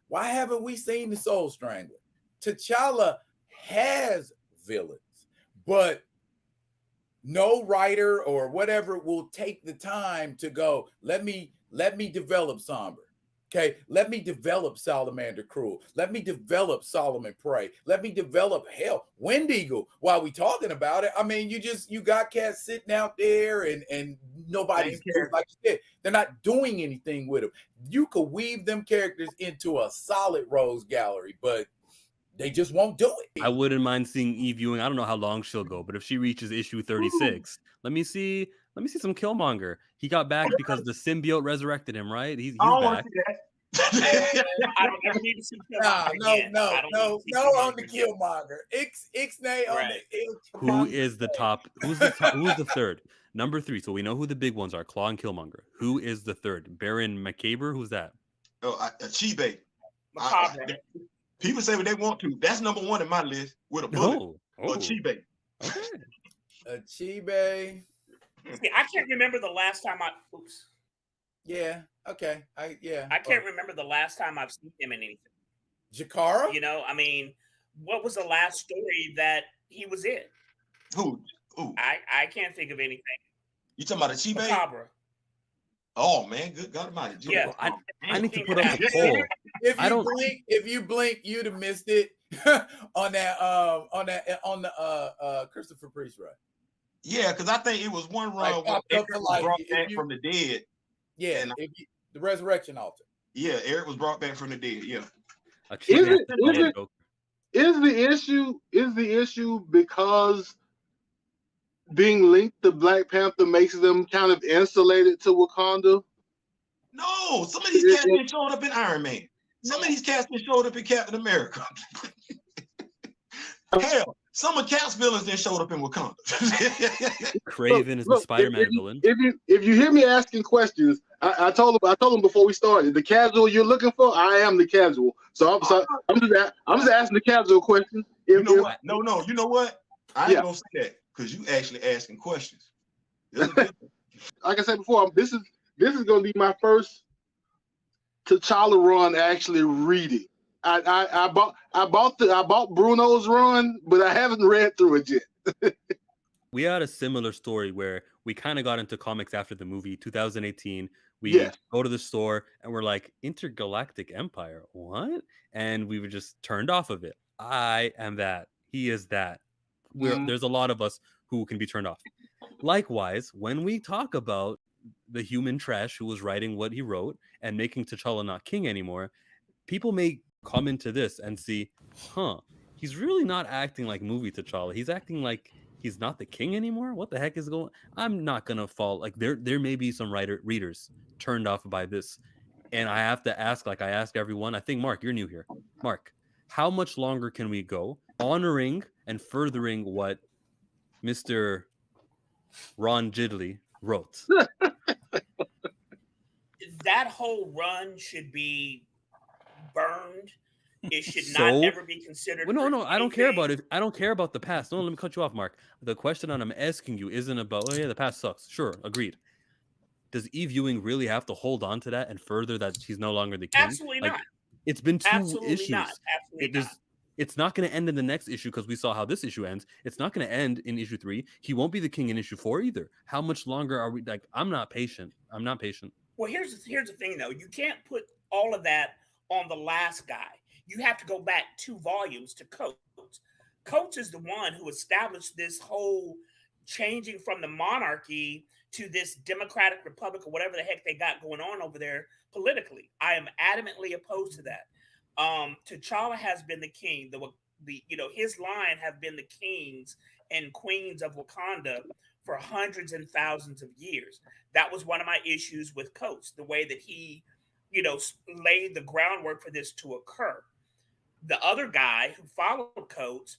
why haven't we seen the Soul Strangler? T'Challa has villains, but no writer or whatever will take the time to go, let me develop Somber. Okay, let me develop Salamander Cruel. Let me develop Solomon Prey. Let me develop Wind Eagle while we talking about it. I mean, you got cats sitting out there and nobody's there. Like you said, they're not doing anything with them. You could weave them characters into a solid rogues gallery, but they just won't do it. I wouldn't mind seeing Eve Ewing. I don't know how long she'll go, but if she reaches issue 36, let me see some Killmonger. He got back because the symbiote resurrected him, right? He's back. I don't ever need to see Killmonger. No on the Killmonger. Ixnay on the. Who is the top? Who's the third? Number 3. So we know who the big ones are: Claw and Killmonger. Who is the third? Baron McCaber. Who's that? Oh, Chibe. People say what they want to. That's number 1 in my list with a bullet. Chibe. Okay. Chibe. See, I can't remember the last time Oops. Yeah. Okay. I can't remember the last time I've seen him in anything. Jakara? You know, I mean, what was the last story that he was in? Who? I can't think of anything. You talking about a Chibe? Macabre. Oh man, good God Almighty! Yeah, I need to put up a poll. If you blink, you'd have missed it on the Christopher Priest run. Yeah, because I think it was one run where Eric was brought back from the dead. Yeah, and the resurrection altar. Yeah, Eric was brought back from the dead. Yeah. Is the issue because being linked to Black Panther makes them kind of insulated to Wakanda? No, some of these cats been showed up in Iron Man. Some of these cats been showed up in Captain America. Hell, some of Cap's villains then showed up in Wakanda. Craven is the Spider-Man villain. If you hear me asking questions, I told him before we started, the casual you're looking for, I am the casual. So I'm just asking the casual question. What? No, you know what? I ain't gonna say that because you actually asking questions. Like I said before, this is gonna be my first T'Challa run actually reading. I bought Bruno's run, but I haven't read through it yet. We had a similar story where we kind of got into comics after the movie 2018. We go to the store and we're like, Intergalactic Empire, what? And we were just turned off of it. I am that. He is that. There's a lot of us who can be turned off. Likewise, when we talk about the human trash who was writing what he wrote and making T'Challa not king anymore, people may come into this and see, he's really not acting like movie T'Challa. He's acting like he's not the king anymore. What the heck is going? I'm not gonna fall. Like there may be some readers turned off by this, and I have to ask, like I ask everyone. I think Mark, you're new here. Mark, how much longer can we go honoring and furthering what Mr. Ron Gidley wrote? That whole run should be burned. It should not ever be considered. Well, no, I don't care about it. I don't care about the past. No, let me cut you off, Mark. The question that I'm asking you isn't about, the past sucks. Sure, agreed. Does Eve Ewing really have to hold on to that and further that he's no longer the king? Absolutely not. It's been two Absolutely issues. Not. Absolutely not. It's not going to end in the next issue because we saw how this issue ends. It's not going to end in issue 3. He won't be the king in issue 4 either. How much longer are we? Like, I'm not patient. Well, here's the thing, though. You can't put all of that on the last guy. You have to go back 2 volumes to Coates. Coates is the one who established this whole changing from the monarchy to this Democratic Republic or whatever the heck they got going on over there politically. I am adamantly opposed to that. T'Challa has been the king. His line have been the kings and queens of Wakanda for hundreds and thousands of years. That was one of my issues with Coates, the way that he, laid the groundwork for this to occur. The other guy who followed Coates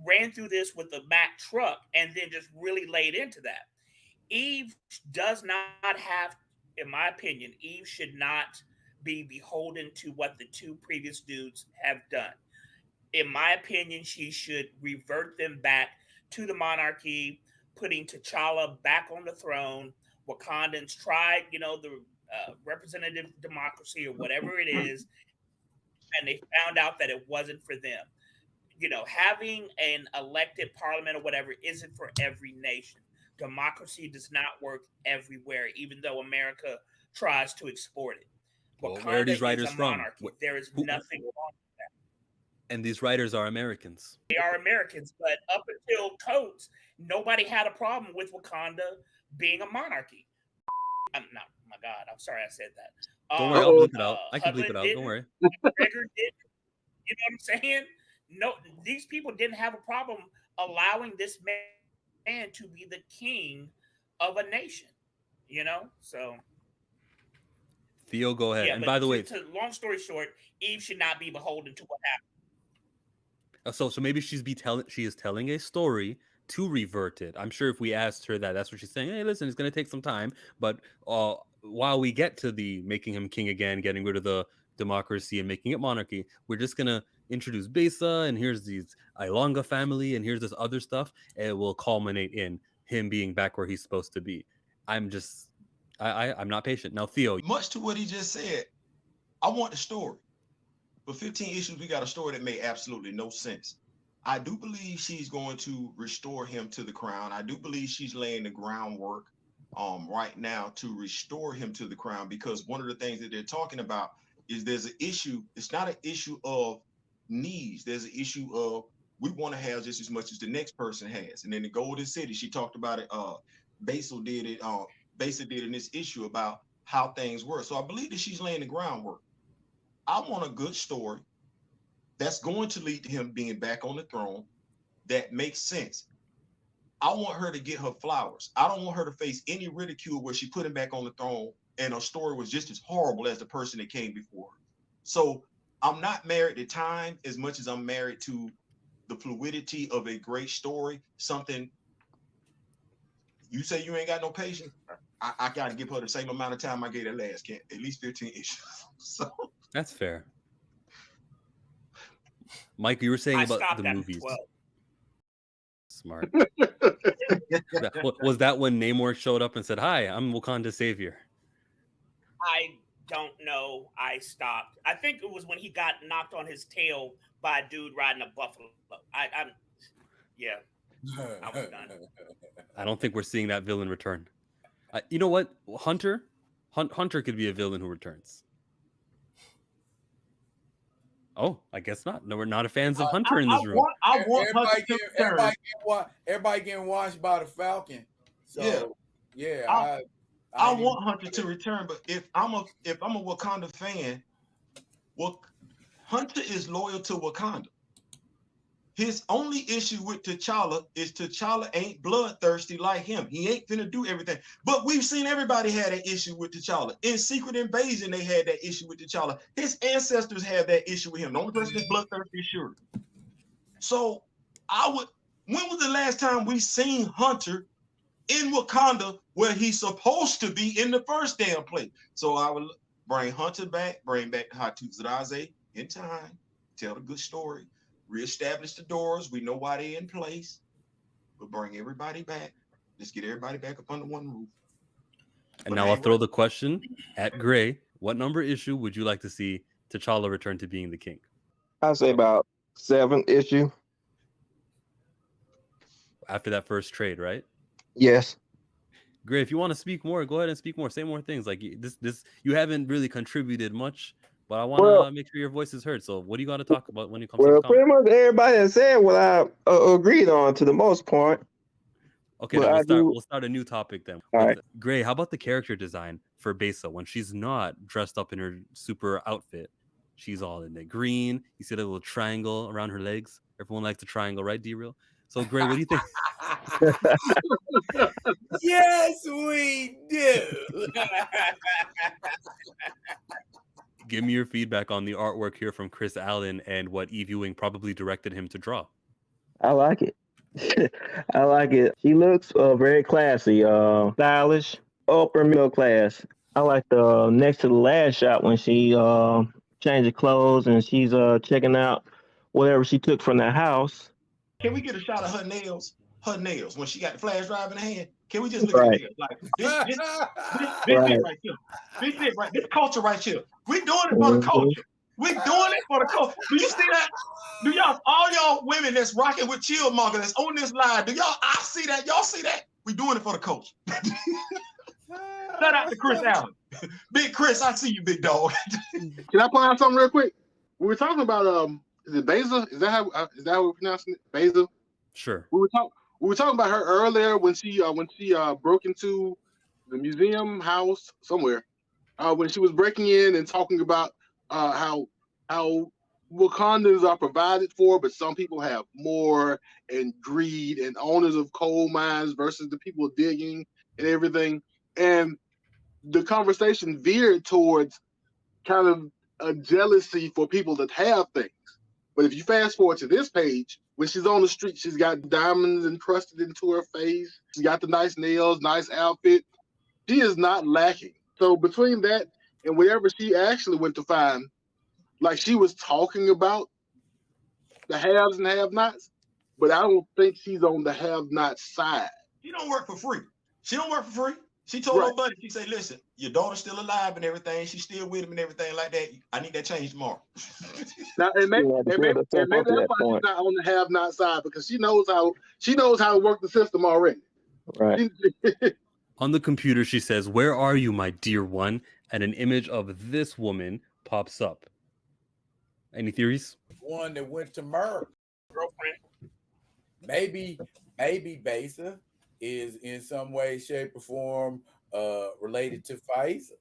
ran through this with the Mack truck and then just really laid into that. Eve does not have, in my opinion, Eve should not be beholden to what the two previous dudes have done. In my opinion, she should revert them back to the monarchy, putting T'Challa back on the throne. Wakandans tried, the representative democracy or whatever it is, and they found out that it wasn't for them. Having an elected parliament or whatever isn't for every nation. Democracy does not work everywhere, even though America tries to export it. Well, where are these writers from? There is nothing wrong with that. And these writers are Americans. They are Americans, but up until Coates, nobody had a problem with Wakanda being a monarchy. I'm not. My God, I'm sorry I said that. Don't worry, I'll bleep it out. I can bleep it out. Don't worry. Gregor did. You know what I'm saying? No, these people didn't have a problem allowing this man to be the king of a nation. So. Theo, go ahead. And by the way, long story short, Eve should not be beholden to what happened. So maybe she is telling a story to revert it. I'm sure if we asked her that's what she's saying. Hey, listen, it's going to take some time, but while we get to the making him king again, getting rid of the democracy and making it monarchy, we're just going to introduce Besa, and here's these Ilonga family, and here's this other stuff, and it will culminate in him being back where he's supposed to be. I'm not patient. Now, Theo. Much to what he just said, I want the story. For 15 issues, we got a story that made absolutely no sense. I do believe she's going to restore him to the crown. I do believe she's laying the groundwork right now to restore him to the crown, because one of the things that they're talking about is there's an issue. It's not an issue of needs. There's an issue of we want to have just as much as the next person has. And in the Golden City, she talked about it. Basil did it. Basa did in this issue about how things were. So I believe that she's laying the groundwork. I want a good story that's going to lead to him being back on the throne that makes sense. I want her to get her flowers. I don't want her to face any ridicule where she put him back on the throne and her story was just as horrible as the person that came before her. So I'm not married to time as much as I'm married to the fluidity of a great story. Something you say you ain't got no patience. I got to give her the same amount of time I gave her last, at least 15 issues. So that's fair. Mike, you were saying about the movies. Smart. Was that when Namor showed up and said, "Hi, I'm Wakanda's savior"? I don't know. I stopped. I think it was when he got knocked on his tail by a dude riding a buffalo. I was done. I don't think we're seeing that villain return. You know what? Hunter could be a villain who returns. Oh, I guess not. No, we're not a fans of Hunter in this room. I want everybody getting watched by the Falcon. So yeah, I want Hunter to return, but if I'm a Wakanda fan, Hunter is loyal to Wakanda. His only issue with T'Challa is T'Challa ain't bloodthirsty like him. He ain't finna do everything. But we've seen everybody had an issue with T'Challa. In Secret Invasion, they had that issue with T'Challa. His ancestors had that issue with him. The only person that's bloodthirsty is Shuri. So when was the last time we seen Hunter in Wakanda where he's supposed to be in the first damn place? So I would bring Hunter back, bring back Hatuzraze in time, tell a good story. Reestablish the doors. We know why they're in place. We'll bring everybody back. Let's get everybody back up under one roof. And now I'll throw the question at Gray. What number issue would you like to see T'Challa return to being the king? I'd say about 7 issue. After that first trade, right? Yes. Gray, if you want to speak more, go ahead and speak more. Say more things. Like this, you haven't really contributed much. But I want to make sure your voice is heard. So what do you got to talk about when it comes to pretty much everybody has said what I agreed on to the most part. Okay, then we'll start a new topic then. All right. Gray, how about the character design for Besa when she's not dressed up in her super outfit? She's all in the green. You see that little triangle around her legs. Everyone likes a triangle, right, D-Real? So, Gray, what do you think? Yes, we do. Give me your feedback on the artwork here from Chris Allen and what Ewing probably directed him to draw. I like it. I like it. She looks very classy, stylish, upper middle class. I like the next to the last shot when she changed her clothes and she's checking out whatever she took from the house. Can we get a shot of her nails? Her nails when she got the flash drive in her hand. Can we just look at nails? Like this bit right here. This bit right. This culture right here. We doing it for the culture. We doing it for the culture. Do you see that? Do y'all, all y'all women that's rocking with Chillmonger that's on this live, do y'all? I see that. Y'all see that? We doing it for the culture. Shout out to Chris Allen. Big Chris, I see you, big dog. Can I point out something real quick? We were talking about is it Besa? Is that how we're pronouncing it? Besa? Sure. We were talking about her earlier when she broke into the museum house somewhere. When she was breaking in and talking about how Wakandans are provided for, but some people have more, and greed, and owners of coal mines versus the people digging and everything. And the conversation veered towards kind of a jealousy for people that have things. But if you fast forward to this page, when she's on the street, she's got diamonds encrusted into her face. She's got the nice nails, nice outfit. She is not lacking. So between that and whatever she actually went to find, like she was talking about the haves and have-nots, but I don't think she's on the have-not side. She don't work for free. She don't work for free. She told her buddy, she said, listen, your daughter's still alive and everything. She's still with him and everything like that. I need that change tomorrow. Now, and maybe that's why she's not on the have-not side, because she knows how to work the system already. Right. On the computer, she says, "Where are you, my dear one?" And an image of this woman pops up. Any theories? One that went to Merck. Girlfriend. Maybe Besa is in some way, shape, or form related to Pfizer.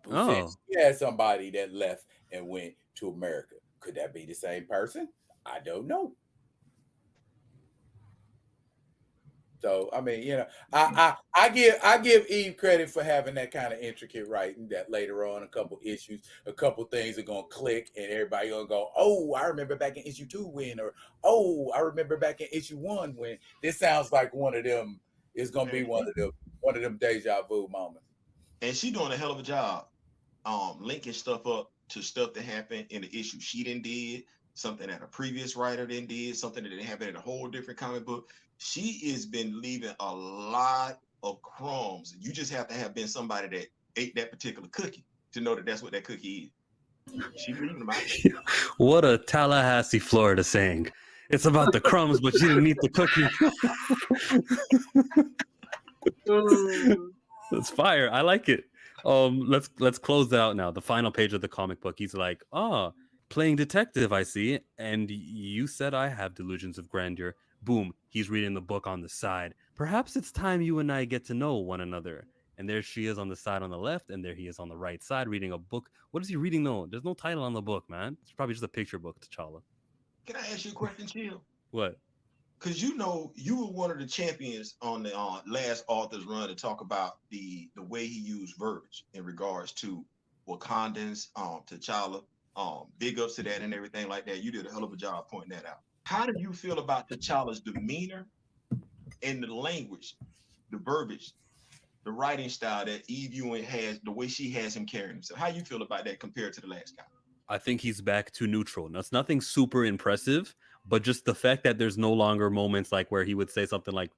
She had somebody that left and went to America. Could that be the same person? I don't know. So I mean, I give Eve credit for having that kind of intricate writing that later on a couple things are gonna click and everybody gonna go, oh, I remember back in issue 2 when, or oh, I remember back in issue 1 when. This sounds like one of them is gonna be one of them deja vu moments. And she doing a hell of a job, linking stuff up to stuff that happened in the issue she did, something that a previous writer did, something that didn't happen in a whole different comic book. She has been leaving a lot of crumbs. You just have to have been somebody that ate that particular cookie to know that that's what that cookie is. She's leaving them out. What a Tallahassee, Florida saying. It's about the crumbs, but you didn't eat the cookie. That's fire. I like it. Let's close that out now. The final page of the comic book. He's like, playing detective, I see. And you said I have delusions of grandeur. Boom, he's reading the book on the side. Perhaps it's time you and I get to know one another. And there she is on the side on the left, and there he is on the right side reading a book. What is he reading though? There's no title on the book, man. It's probably just a picture book, T'Challa. Can I ask you a question, Chill? What? Because you were one of the champions on the last author's run to talk about the way he used verbiage in regards to Wakandans, T'Challa, big ups to that and everything like that. You did a hell of a job pointing that out. How do you feel about T'Challa's demeanor and the language, the verbiage, the writing style that Ewing has, the way she has him carrying himself? How you feel about that compared to the last guy? I think he's back to neutral. Now, it's nothing super impressive, but just the fact that there's no longer moments like where he would say something like,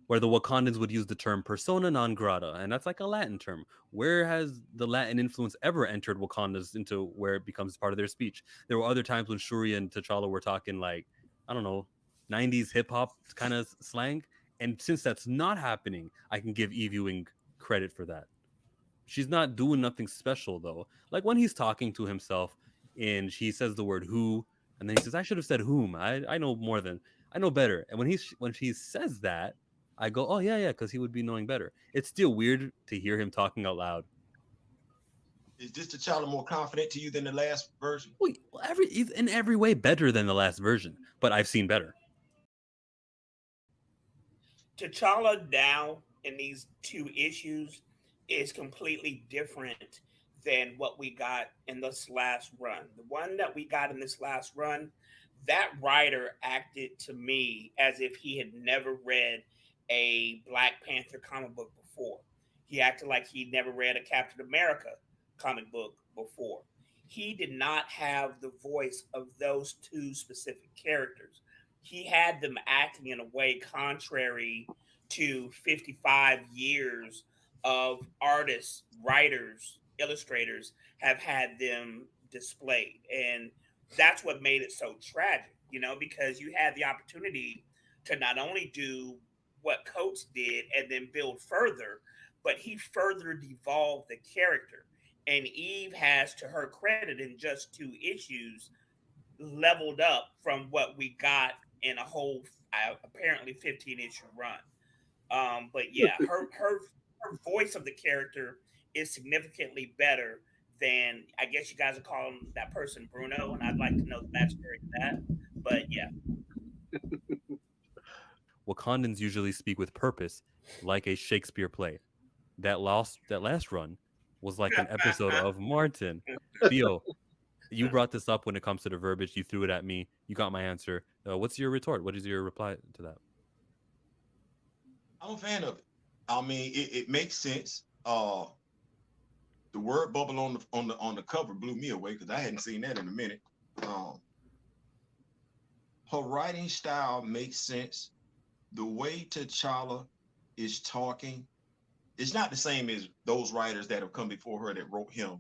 where the Wakandans would use the term persona non grata, and that's like a Latin term. Where has the Latin influence ever entered Wakandas into where it becomes part of their speech? There were other times when Shuri and T'Challa were talking like, I don't know, 90s hip-hop kind of slang, and since that's not happening, I can give Ewing credit for that. She's not doing nothing special, though. Like when he's talking to himself, and he says the word who, and then he says, I should have said whom. I know more than... I know better. And when he says that, I go, oh yeah, because he would be knowing better. It's still weird to hear him talking out loud. Is this T'Challa more confident to you than the last version? Well, he's in every way better than the last version, but I've seen better. T'Challa now in these 2 issues is completely different than what we got in this last run. The one that we got in this last run, that writer acted to me as if he had never read a Black Panther comic book before. He acted like he'd never read a Captain America comic book before. He did not have the voice of those 2 specific characters. He had them acting in a way contrary to 55 years of artists, writers, illustrators have had them displayed. And that's what made it so tragic, because you had the opportunity to not only do what Coates did and then build further, but he further devolved the character. And Eve has, to her credit, in just 2 issues, leveled up from what we got in a whole apparently 15-issue run. But yeah, her voice of the character is significantly better than, I guess you guys are calling that person Bruno, and I'd like to know the backstory to that. But yeah. Wakandans usually speak with purpose, like a Shakespeare play. That last run was like an episode of Martin. Theo, you brought this up when it comes to the verbiage. You threw it at me. You got my answer. What's your retort? What is your reply to that? I'm a fan of it. I mean, it makes sense. The word bubble on the cover blew me away because I hadn't seen that in a minute. Her writing style makes sense. The way T'Challa is talking, it's not the same as those writers that have come before her that wrote him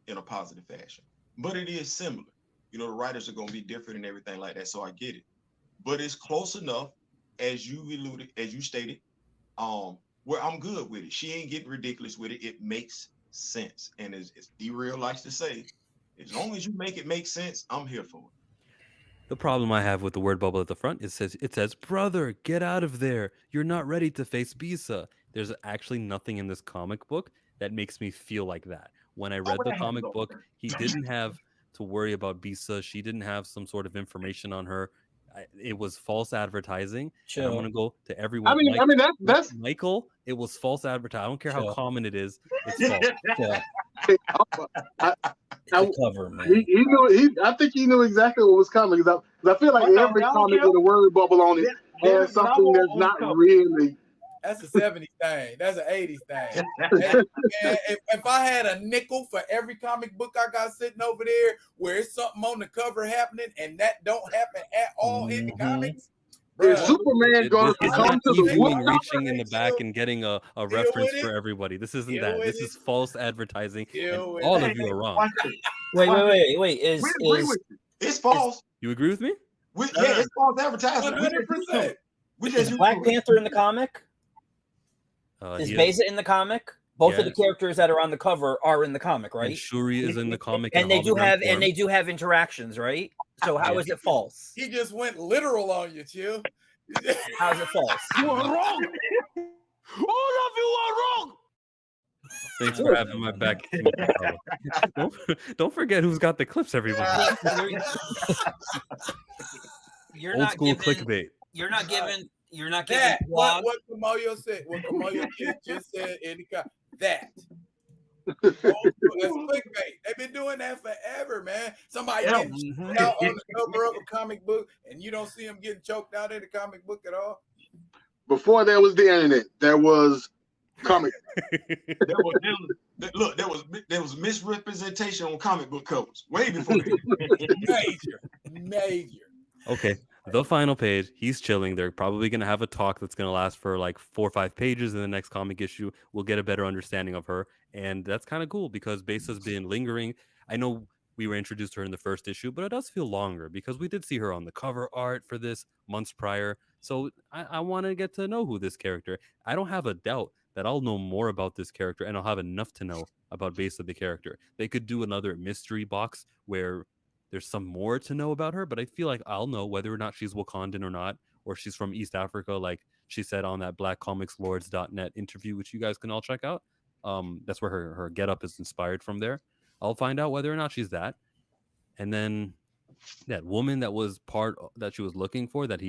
in a positive fashion, but it is similar. The writers are going to be different and everything like that, so I get it. But it's close enough, as you stated, where I'm good with it. She ain't getting ridiculous with it. It makes sense. And as D-Real likes to say, as long as you make it make sense, I'm here for it. The problem I have with the word bubble at the front is it says, brother, get out of there. You're not ready to face Bisa. There's actually nothing in this comic book that makes me feel like that. When I read the comic book, he didn't have to worry about Bisa. She didn't have some sort of information on her. It was false advertising. And I'm going to go to everyone. That's Michael. It was false advertising. I don't care how common it is. It's false. Cover, man. He knew. I think he knew exactly what was coming. Because I feel like every comic with a word bubble on it has something that's not really. That's a 70s thing. That's an 80s thing. If I had a nickel for every comic book I got sitting over there where it's something on the cover happening and that don't happen at all in the comics, is Superman going to come to the Ewing reaching in the back and getting a reference for everybody? This isn't that. This is false advertising. All of you are wrong. Wait. It's false. You agree with me? Yeah, it's false advertising. 100%. Is Black Panther in the comic? Is Beza in the comic? Both of the characters that are on the cover are in the comic, right? And Shuri is in the comic, and they do have interactions, right? So how is it false? He just went literal on you, Chill. How's it false? You are wrong. All of you are wrong. Thanks for having my back. Don't forget who's got the clips, everybody. You're Old not school clickbait. You're not giving. What Kamoyo said. What Kamoyo just said in the car. That. That's clickbait. They've been doing that forever, man. Somebody getting choked out on the cover of a comic book, and you don't see them getting choked out in the comic book at all. Before there was the internet, there was comic. There was misrepresentation on comic book covers way before that. Major. Okay. The final page, he's chilling. They're probably going to have a talk that's going to last for like 4 or 5 pages. In the next comic issue, we'll get a better understanding of her. And that's kind of cool because Besa's been lingering. I know we were introduced to her in the first issue, but it does feel longer because we did see her on the cover art for this months prior. So I want to get to know who this character. I don't have a doubt that I'll know more about this character and I'll have enough to know about Besa the character. They could do another mystery box where there's some more to know about her, but I feel like I'll know whether or not she's Wakandan or not, or she's from East Africa, like she said on that blackcomicslords.net interview, which you guys can all check out. That's where her getup is inspired from there. I'll find out whether or not she's that. And then that woman that was that she was looking for, that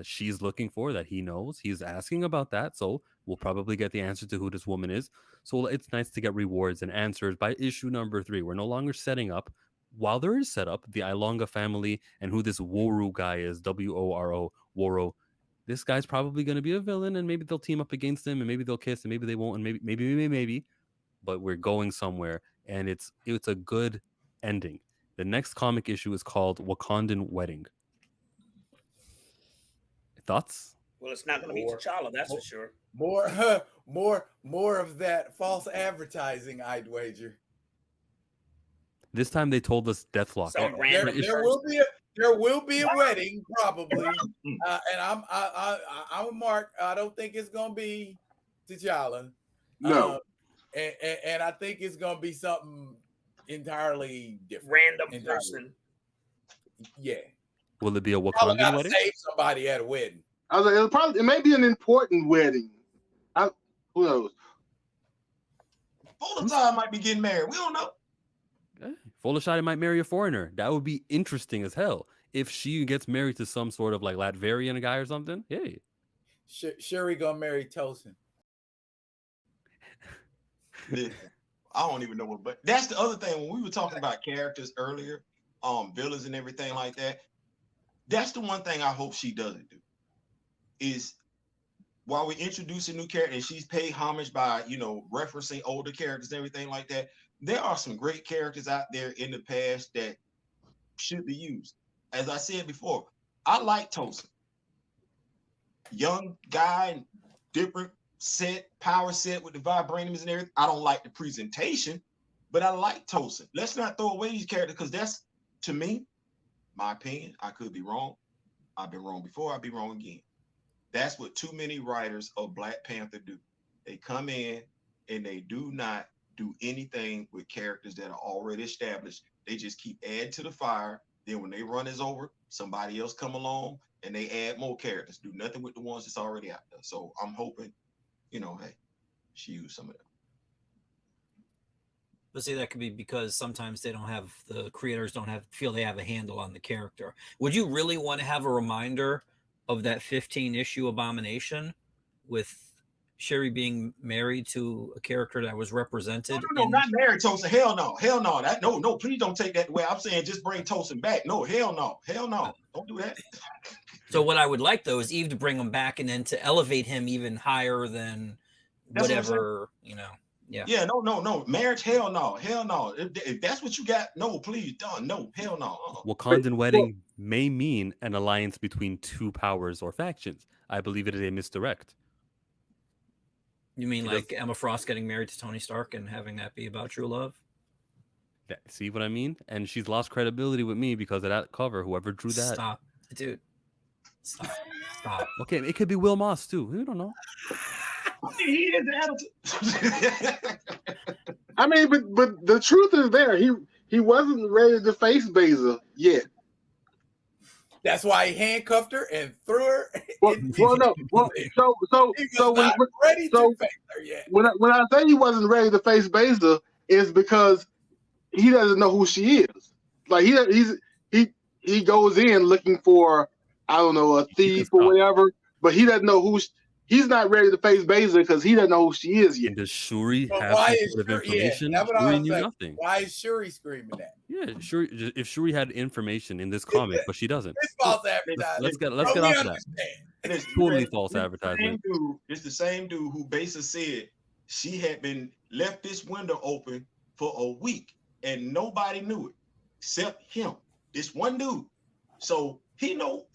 she's looking for, that he knows, he's asking about that. So we'll probably get the answer to who this woman is. So it's nice to get rewards and answers by issue number 3. We're no longer setting up, while there is set up, the Ilonga family and who this Woru guy is, Woro, Woro. This guy's probably going to be a villain, and maybe they'll team up against him, and maybe they'll kiss, and maybe they won't, and maybe. But we're going somewhere, and it's a good ending. The next comic issue is called Wakandan Wedding. Thoughts? Well, it's not going to be T'Challa, that's for sure. More of that false advertising, I'd wager. This time they told us Deathlok. There will be a wedding probably, and I'm a Mark. I don't think it's gonna be T'Challa. No, and I think it's gonna be something entirely different. Random person. Yeah. Will it be a Wakandan wedding? Save somebody at a wedding. I was like, it may be an important wedding. Who knows? Full-time might be getting married. We don't know. Folashade might marry a foreigner. That would be interesting as hell. If she gets married to some sort of like Latvian guy or something, hey. Shuri gonna marry Tosin. I don't even know what, but that's the other thing. When we were talking about characters earlier, villains and everything like that, that's the one thing I hope she doesn't do. Is while we introduce a new character and she's paid homage by, referencing older characters and everything like that, there are some great characters out there in the past that should be used. As I said before, I like Tosin. Young guy, different power set with the vibraniums and everything. I don't like the presentation, but I like Tosin. Let's not throw away these characters, because that's, to me, my opinion. I could be wrong. I've been wrong before. I'll be wrong again. That's what too many writers of Black Panther do. They come in and they do not do anything with characters that are already established. They just keep adding to the fire. Then when they run is over, somebody else come along and they add more characters. Do nothing with the ones that's already out there. So I'm hoping, hey, she used some of them. But see, that could be because sometimes the creators don't feel they have a handle on the character. Would you really want to have a reminder of that 15-issue Abomination with Shuri being married to a character that was represented? No, not married Tosin. Hell no. No, please don't take that the way. I'm saying just bring Tosin back. No, hell no. Don't do that. So what I would like, though, is Eve to bring him back and then to elevate him even higher than whatever, Yeah. Yeah, no. Marriage, hell no. If that's what you got, no, please, done. No, hell no. Wakandan wedding may mean an alliance between two powers or factions. I believe it is a misdirect. You mean like Emma Frost getting married to Tony Stark and having that be about true love? Yeah, see what I mean? And she's lost credibility with me because of that cover. Whoever drew that. Stop, dude. Stop. Okay, it could be Will Moss too. We don't know. He is the attitude. I mean, but the truth is there. He wasn't ready to face Beza yet. That's why he handcuffed her and threw her. So when I say he wasn't ready to face Beza, is because he doesn't know who she is. Like he goes in looking for, I don't know, a thief or whatever, but he doesn't know he's not ready to face Beza because he doesn't know who she is yet. And does Shuri have some sort of information? Shuri knew nothing. Why is Shuri screaming that? Yeah, Shuri. If Shuri had information in this comic, but she doesn't. It's false advertising. Let's get off that. It's totally false advertising. It's the same dude who basically said she had been left this window open for a week and nobody knew it except him. This one dude. So he know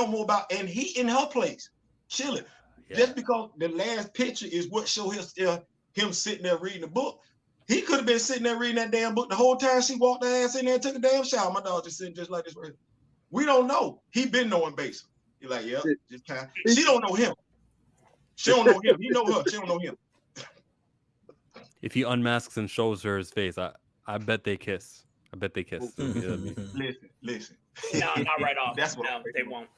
more about, and he in her place chilling. Yeah. Just because the last picture is what show him sitting there reading the book. He could have been sitting there reading that damn book the whole time she walked her ass in there and took a damn shower. My dog just sitting just like this right here. We don't know. He been knowing Beza. You're like, yeah, just kind of. She don't know him. She don't know him. He know her. She don't know him. If he unmasks and shows her his face, I bet they kiss. Listen. No, not right off. That's what they won't.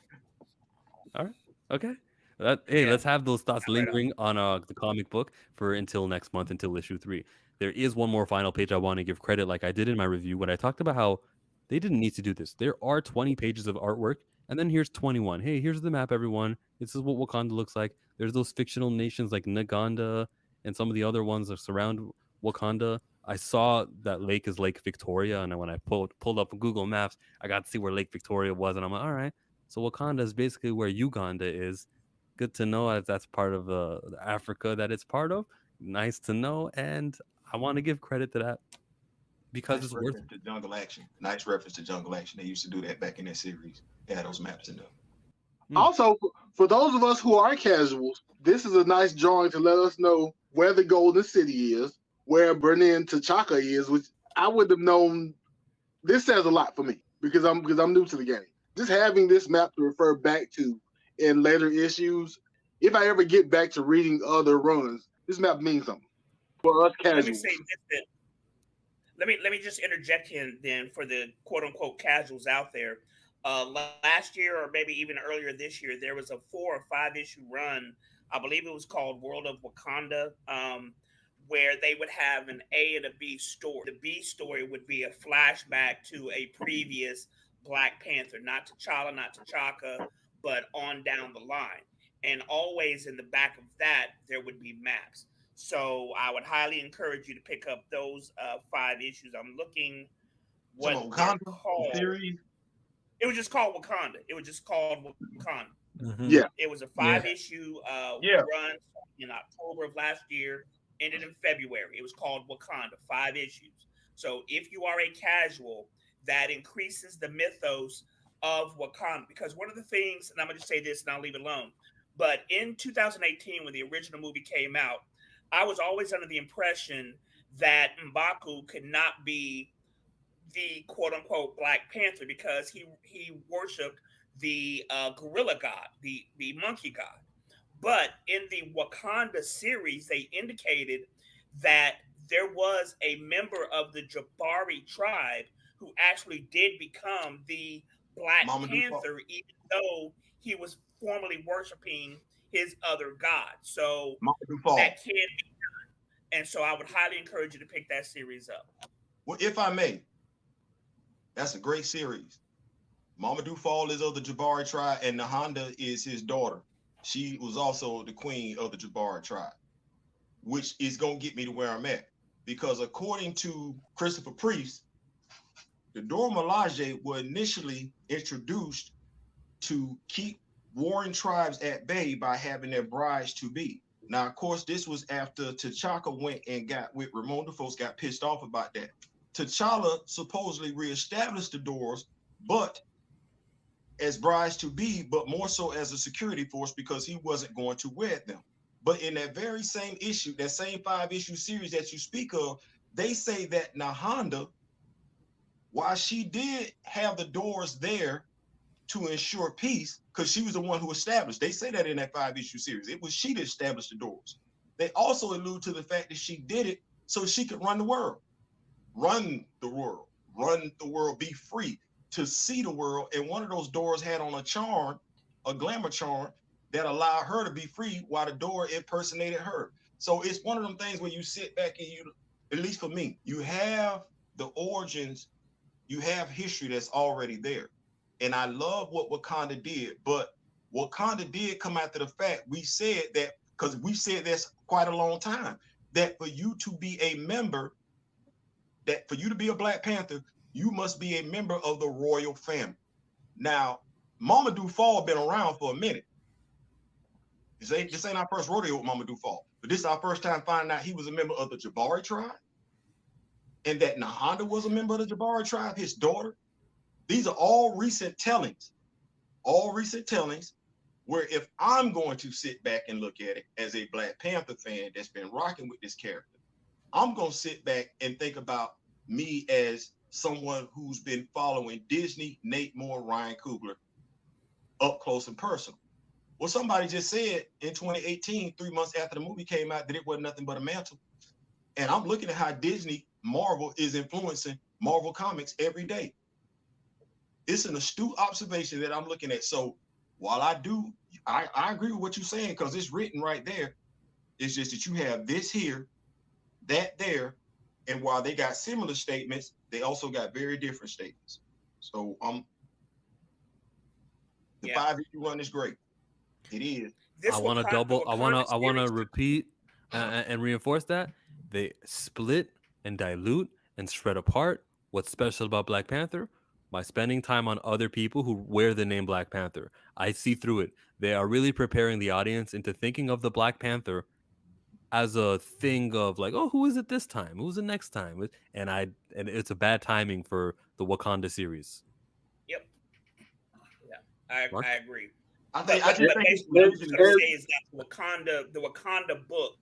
All right. Okay. Hey, Yeah. let's have those thoughts Right on. lingering on the comic book for until next month, until issue 3. There is one more final page I want to give credit, like I did in my review when I talked about how they didn't need to do this. There are 20 pages of artwork, and then here's 21. Hey, here's the map, everyone. This is what Wakanda looks like. There's those fictional nations like Naganda and some of the other ones that surround Wakanda. I saw that lake is Lake Victoria, and when I pulled up Google Maps, I got to see where Lake Victoria was, and I'm like, all right. So Wakanda is basically where Uganda is. Good to know as that's part of Africa that it's part of. Nice to know, and I want to give credit to that because Nice it's worth reference to Jungle Action. Nice reference to Jungle Action. They used to do that back in that series. They had those maps in there. Also, for those of us who are casuals, this is a nice drawing to let us know where the Golden City is, where Berlin T'Chaka is, which I would have known. This says a lot for me because I'm new to the game. Just having this map to refer back to in later issues, if I ever get back to reading other runs, this map means something for us casuals. Let me say this then. Let me just interject here then for the quote unquote casuals out there. Last year or maybe even earlier this year, there was a 4 or 5 issue run. I believe it was called World of Wakanda, where they would have an A and a B story. The B story would be a flashback to a previous Black Panther, not T'Challa, not T'Chaka, but on down the line. And always in the back of that, there would be maps. So I would highly encourage you to pick up those 5 issues. I'm looking what So they're Wakanda called. series. It was just called Wakanda. It was just called Wakanda. Mhm. Yeah. It was a 5-issue run in October of last year, ended in February. It was called Wakanda, 5 issues. So if you are a casual, that increases the mythos of Wakanda. Because one of the things, and I'm going to just say this and I'll leave it alone, but in 2018, when the original movie came out, I was always under the impression that M'Baku could not be the quote unquote Black Panther because he worshipped the gorilla god, the monkey god. But in the Wakanda series, they indicated that there was a member of the Jabari tribe who actually did become the Black Mama Panther, even though he was formerly worshiping his other god. So that can be done. And so I would highly encourage you to pick that series up. Well, if I may, that's a great series. Mamadou Fall is of the Jabari tribe, and Nahanda is his daughter. She was also the queen of the Jabari tribe, which is going to get me to where I'm at. Because according to Christopher Priest, the Dora Milaje were initially introduced to keep warring tribes at bay by having their brides to be. Now, of course, this was after T'Chaka went and got with Ramon. The folks got pissed off about that. T'Challa supposedly reestablished the Doors, but as brides to be, but more so as a security force because he wasn't going to wed them. But in that very same issue, that same 5-issue series that you speak of, they say that Nahanda, while she did have the Doors there to ensure peace, because she was the one who established, they say that in that 5-issue series, it was she that established the Doors. They also allude to the fact that she did it so she could run the world, be free to see the world. And one of those doors had on a charm, a glamour charm, that allowed her to be free while the door impersonated her. So it's one of them things where you sit back and you, at least for me, you have the origins, you have history that's already there. And I love what Wakanda did, but Wakanda did come after the fact. We said that, because we said this quite a long time, that for you to be a member, that for you to be a Black Panther, you must be a member of the royal family. Now, Mamadou Fall been around for a minute. This ain't our first rodeo with Mamadou Fall, but this is our first time finding out he was a member of the Jabari tribe, and that Nahanda was a member of the Jabari tribe, his daughter. These are all recent tellings, where if I'm going to sit back and look at it as a Black Panther fan that's been rocking with this character, I'm going to sit back and think about me as someone who's been following Disney, Nate Moore, Ryan Coogler up close and personal. Well, somebody just said in 2018, 3 months after the movie came out, that it wasn't nothing but a mantle. And I'm looking at how Disney, Marvel is influencing Marvel Comics every day. It's an astute observation that I'm looking at. So while I agree with what you're saying, because it's written right there. It's just that you have this here, that there, and while they got similar statements, they also got very different statements. So the 5-issue run is great. It is. I want to repeat and reinforce that they split and dilute and spread apart what's special about Black Panther by spending time on other people who wear the name Black Panther. I see through it. They are really preparing the audience into thinking of the Black Panther as a thing of like, oh, who is it this time? Who's it next time? And it's a bad timing for the Wakanda series. Yep. Yeah, I agree. I think what I was going to say is that the Wakanda book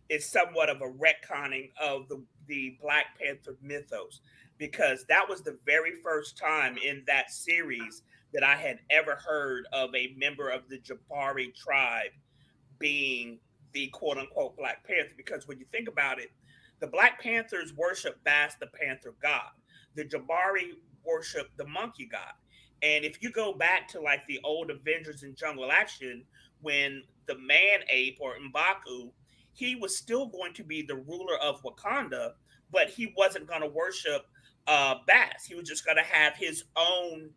is somewhat of a retconning of the Black Panther mythos, because that was the very first time in that series that I had ever heard of a member of the Jabari tribe being the quote-unquote Black Panther. Because when you think about it, the Black Panthers worship Bast, the Panther god. The Jabari worship the monkey god. And if you go back to like the old Avengers in Jungle Action, when the man ape or M'Baku, he was still going to be the ruler of Wakanda, but he wasn't going to worship Bast. He was just going to have his own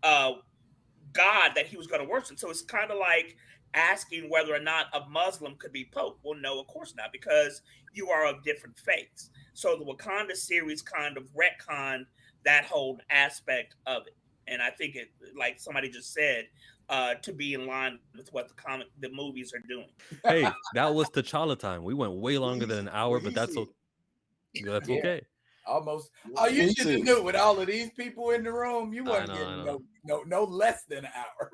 god that he was going to worship. So it's kind of like asking whether or not a Muslim could be Pope. Well, no, of course not, because you are of different faiths. So the Wakanda series kind of retconned that whole aspect of it. And I think it, like somebody just said, to be in line with what the movies are doing. Hey, that was T'Challa time. We went way longer than an hour, but that's okay. Almost. Oh, you should have knew with all of these people in the room, you weren't getting no less than an hour.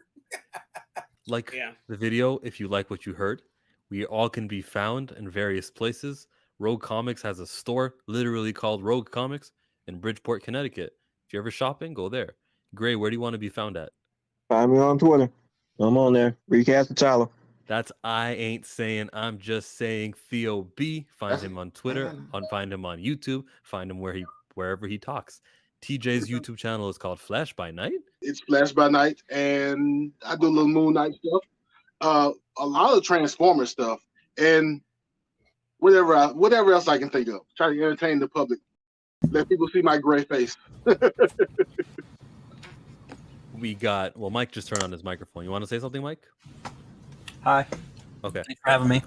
Like the video, if you like what you heard, we all can be found in various places. Rogue Comics has a store literally called Rogue Comics in Bridgeport, Connecticut. If you're ever shopping, go there. Gray, where do you want to be found at? Find me on Twitter. I'm on there. Recast T'Challa. That's I ain't saying, I'm just saying Theo B. Find him on Twitter, find him on YouTube, find him wherever he talks. TJ's YouTube channel is called Flash by Night. It's Flash by Night, and I do a little Moon Knight stuff, a lot of Transformer stuff, and whatever else I can think of. Try to entertain the public, let people see my gray face. Mike just turned on his microphone. You want to say something, Mike? Hi. Okay. Thanks for having me.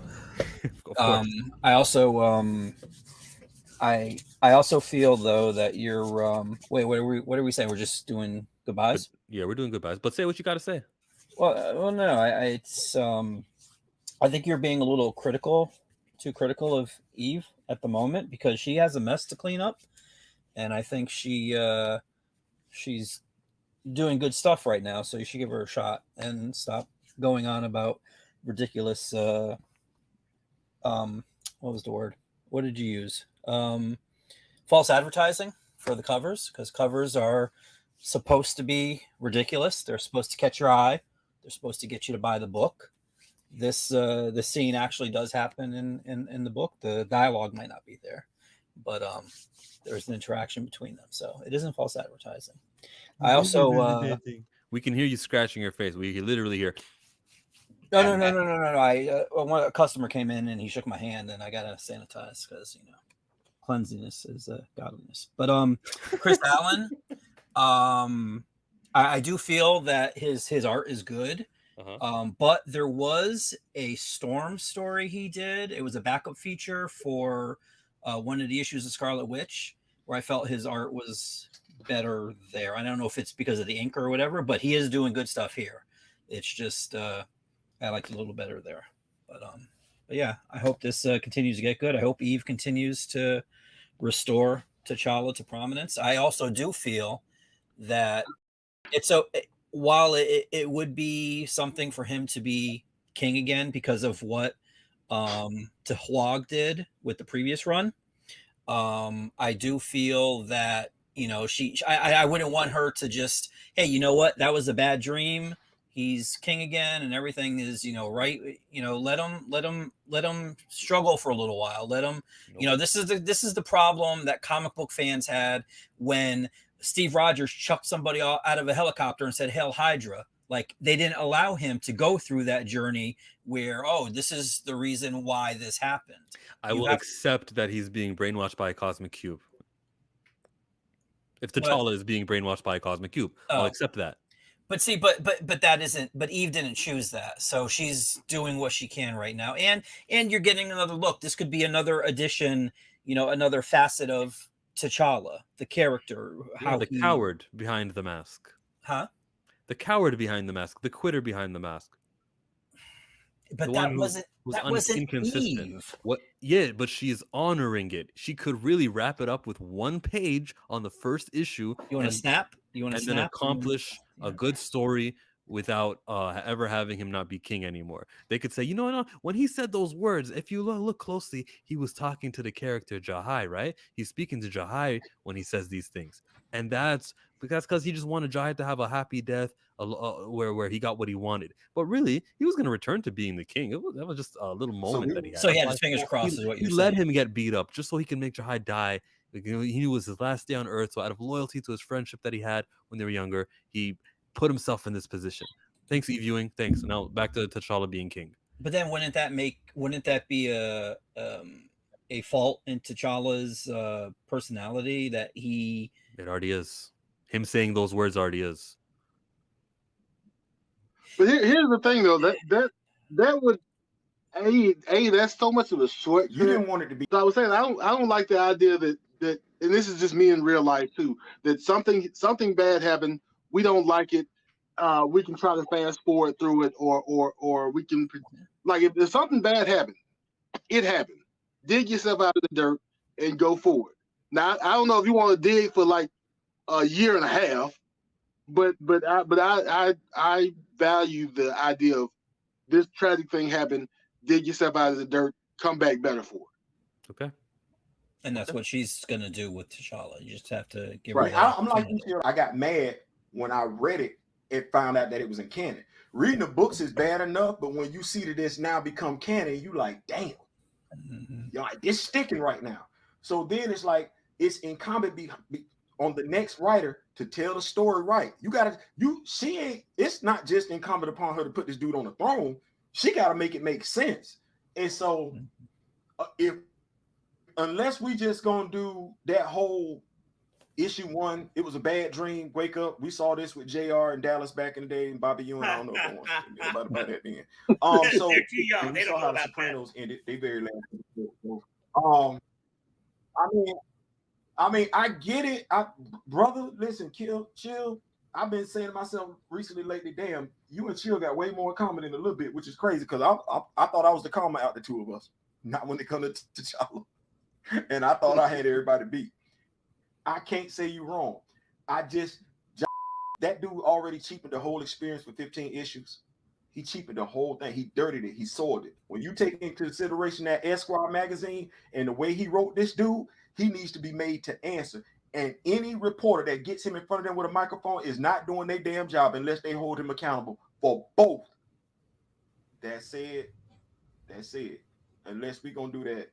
I also feel though that you're wait, what are we saying? We're just doing goodbyes? Yeah, we're doing goodbyes. But say what you got to say. Well, no, I think you're being a little too critical of Eve at the moment, because she has a mess to clean up, and I think she's doing good stuff right now, so you should give her a shot and stop going on about ridiculous what was the word? What did you use? False advertising for the covers, because covers are supposed to be ridiculous. They're supposed to catch your eye. They're supposed to get you to buy the book. The scene actually does happen in the book. The dialogue might not be there, but there's an interaction between them, so it isn't false advertising. I also we can hear you scratching your face. We can literally hear. No. A customer came in and he shook my hand, and I gotta sanitize because cleanliness is godliness. But Chris Allen, I do feel that his art is good. But there was a Storm story he did. It was a backup feature for one of the issues of Scarlet Witch, where I felt his art was better there. I don't know if it's because of the ink or whatever, but he is doing good stuff here. It's just I liked it a little better there. But yeah, I hope this continues to get good. I hope Eve continues to restore T'Challa to prominence. I also do feel that while it would be something for him to be king again because of what Deathlok did with the previous run, I do feel that I wouldn't want her to just, hey, you know what, that was a bad dream, he's king again and everything is right. Let him struggle for a little while. Let him this is the problem that comic book fans had when Steve Rogers chucked somebody out of a helicopter and said, "Hail Hydra." Like they didn't allow him to go through that journey where, oh, this is the reason why this happened. I will accept that he's being brainwashed by a cosmic cube. If T'Challa is being brainwashed by a cosmic cube, I'll accept that. But see, but that isn't. But Eve didn't choose that, so she's doing what she can right now. And you're getting another look. This could be another addition, another facet of T'Challa, the character. How the coward behind the mask. Huh? The coward behind the mask, the quitter behind the mask. But that wasn't inconsistent. Eve. What? Yeah, but she's honoring it. She could really wrap it up with one page on the first issue. You want to snap? Then accomplish a good story without ever having him not be king anymore. They could say, when he said those words, if you look closely, he was talking to the character Jahai, right? He's speaking to Jahai when he says these things, and that's because he just wanted Jahai to have a happy death, where he got what he wanted. But really, he was going to return to being the king. That was just a little moment that he had. So he had his fingers crossed. He let him get beat up just so he can make Jahai die. He knew it was his last day on Earth, so out of loyalty to his friendship that he had when they were younger, he put himself in this position. Thanks, Ewing. Thanks. Now back to T'Challa being king. But then wouldn't that be a fault in T'Challa's personality that he? It already is. Him saying those words already is. But here's the thing, though, that would that's so much of a shortcut. You didn't want it to be. So I was saying I don't like the idea that and this is just me in real life too, that something bad happened. We don't like it. We can try to fast forward through it, or we can, like, if something bad happened, it happened. Dig yourself out of the dirt and go forward. Now I don't know if you want to dig for like a year and a half, but I value the idea of this tragic thing happened. Dig yourself out of the dirt. Come back better for it. Okay. And that's what she's gonna do with T'Challa. You just have to give right. her that. I'm like, I got mad when I read it and found out that it was in canon. Reading the books is bad enough, but when you see that it's now become canon, you like, damn, you're like, this sticking right now. So then it's like it's incumbent on the next writer to tell the story right. It's not just incumbent upon her to put this dude on the throne. She got to make it make sense. And so unless we just gonna do that whole issue 1, it was a bad dream, wake up. We saw this with JR and Dallas back in the day, and Bobby Ewing. I don't know if I want to think about that then. So we saw how the Sopranos ended. They very last. I mean, I get it. Brother, listen, chill. I've been saying to myself recently lately, damn, you and Chill got way more in common in a little bit, which is crazy because I thought I was the calmer out the two of us, not when it comes to T'Challa. And I thought I had everybody beat. I can't say you wrong. That dude already cheapened the whole experience for 15 issues. He cheapened the whole thing. He dirtied it. He soiled it. When you take into consideration that Esquire magazine and the way he wrote this dude, he needs to be made to answer. And any reporter that gets him in front of them with a microphone is not doing their damn job unless they hold him accountable for both. That's it. Unless we're going to do that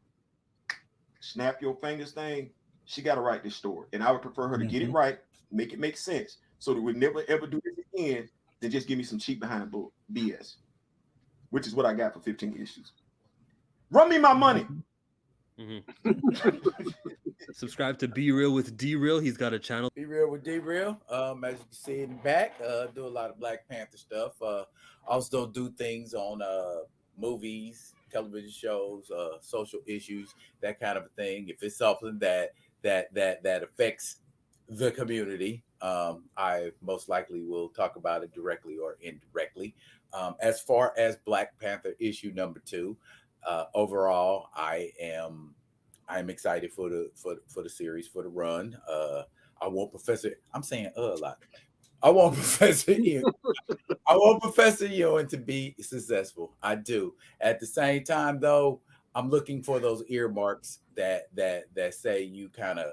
snap your fingers thing, she got to write this story. And I would prefer her to get it right, make it make sense, so that we never, ever do this again than just give me some cheap behind book BS, which is what I got for 15 issues. Run me my money. Subscribe to Be Real with D Real. He's got a channel. Be Real with D Real. As you can see in the back, do a lot of Black Panther stuff. Also do things on movies, television shows, social issues, that kind of a thing. If it's something that affects the community, I most likely will talk about it directly or indirectly. As far as Black Panther issue number 2, overall, I'm excited for the series, for the run. I want Professor. I'm saying a lot. I want Professor Ewing. I want Professor Ewing to be successful. I do. At the same time, though, I'm looking for those earmarks that say you kind of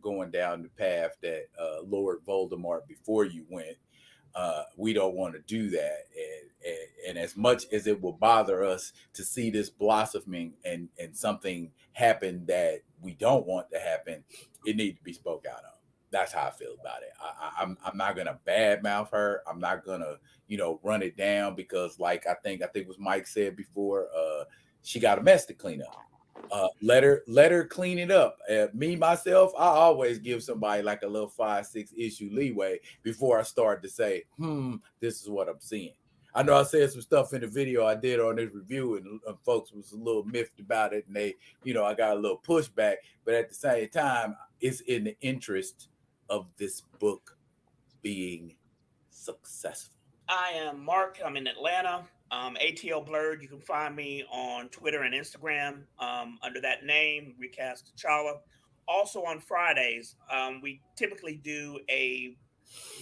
going down the path that Lord Voldemort before you went. We don't want to do that, and as much as it will bother us to see this blossoming and something happen that we don't want to happen, it needs to be spoke out of. That's how I feel about it. I'm not gonna badmouth her. I'm not gonna, run it down because, like I think was Mike said before, she got a mess to clean up. Let her clean it up. Me myself, I always give somebody like a little 5-6 issue leeway before I start to say, this is what I'm seeing. I know I said some stuff in the video I did on this review, and folks was a little miffed about it, and they, I got a little pushback. But at the same time, it's in the interest of this book being successful. I am Mark. I'm in Atlanta. ATLBlerd. You can find me on Twitter and Instagram under that name, Recast T'Challa. Also on Fridays, we typically do a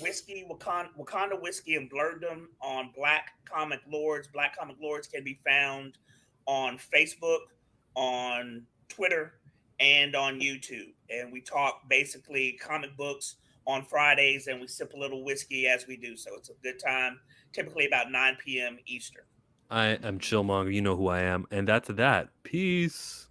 whiskey, Wakanda whiskey and blerddom on Black Comic Lords. Black Comic Lords can be found on Facebook, on Twitter, and on YouTube. And we talk basically comic books on Fridays, and we sip a little whiskey as we do so. It's a good time, typically about 9 p.m. Eastern. I am Chillmonger. You know who I am. And that's that. Peace.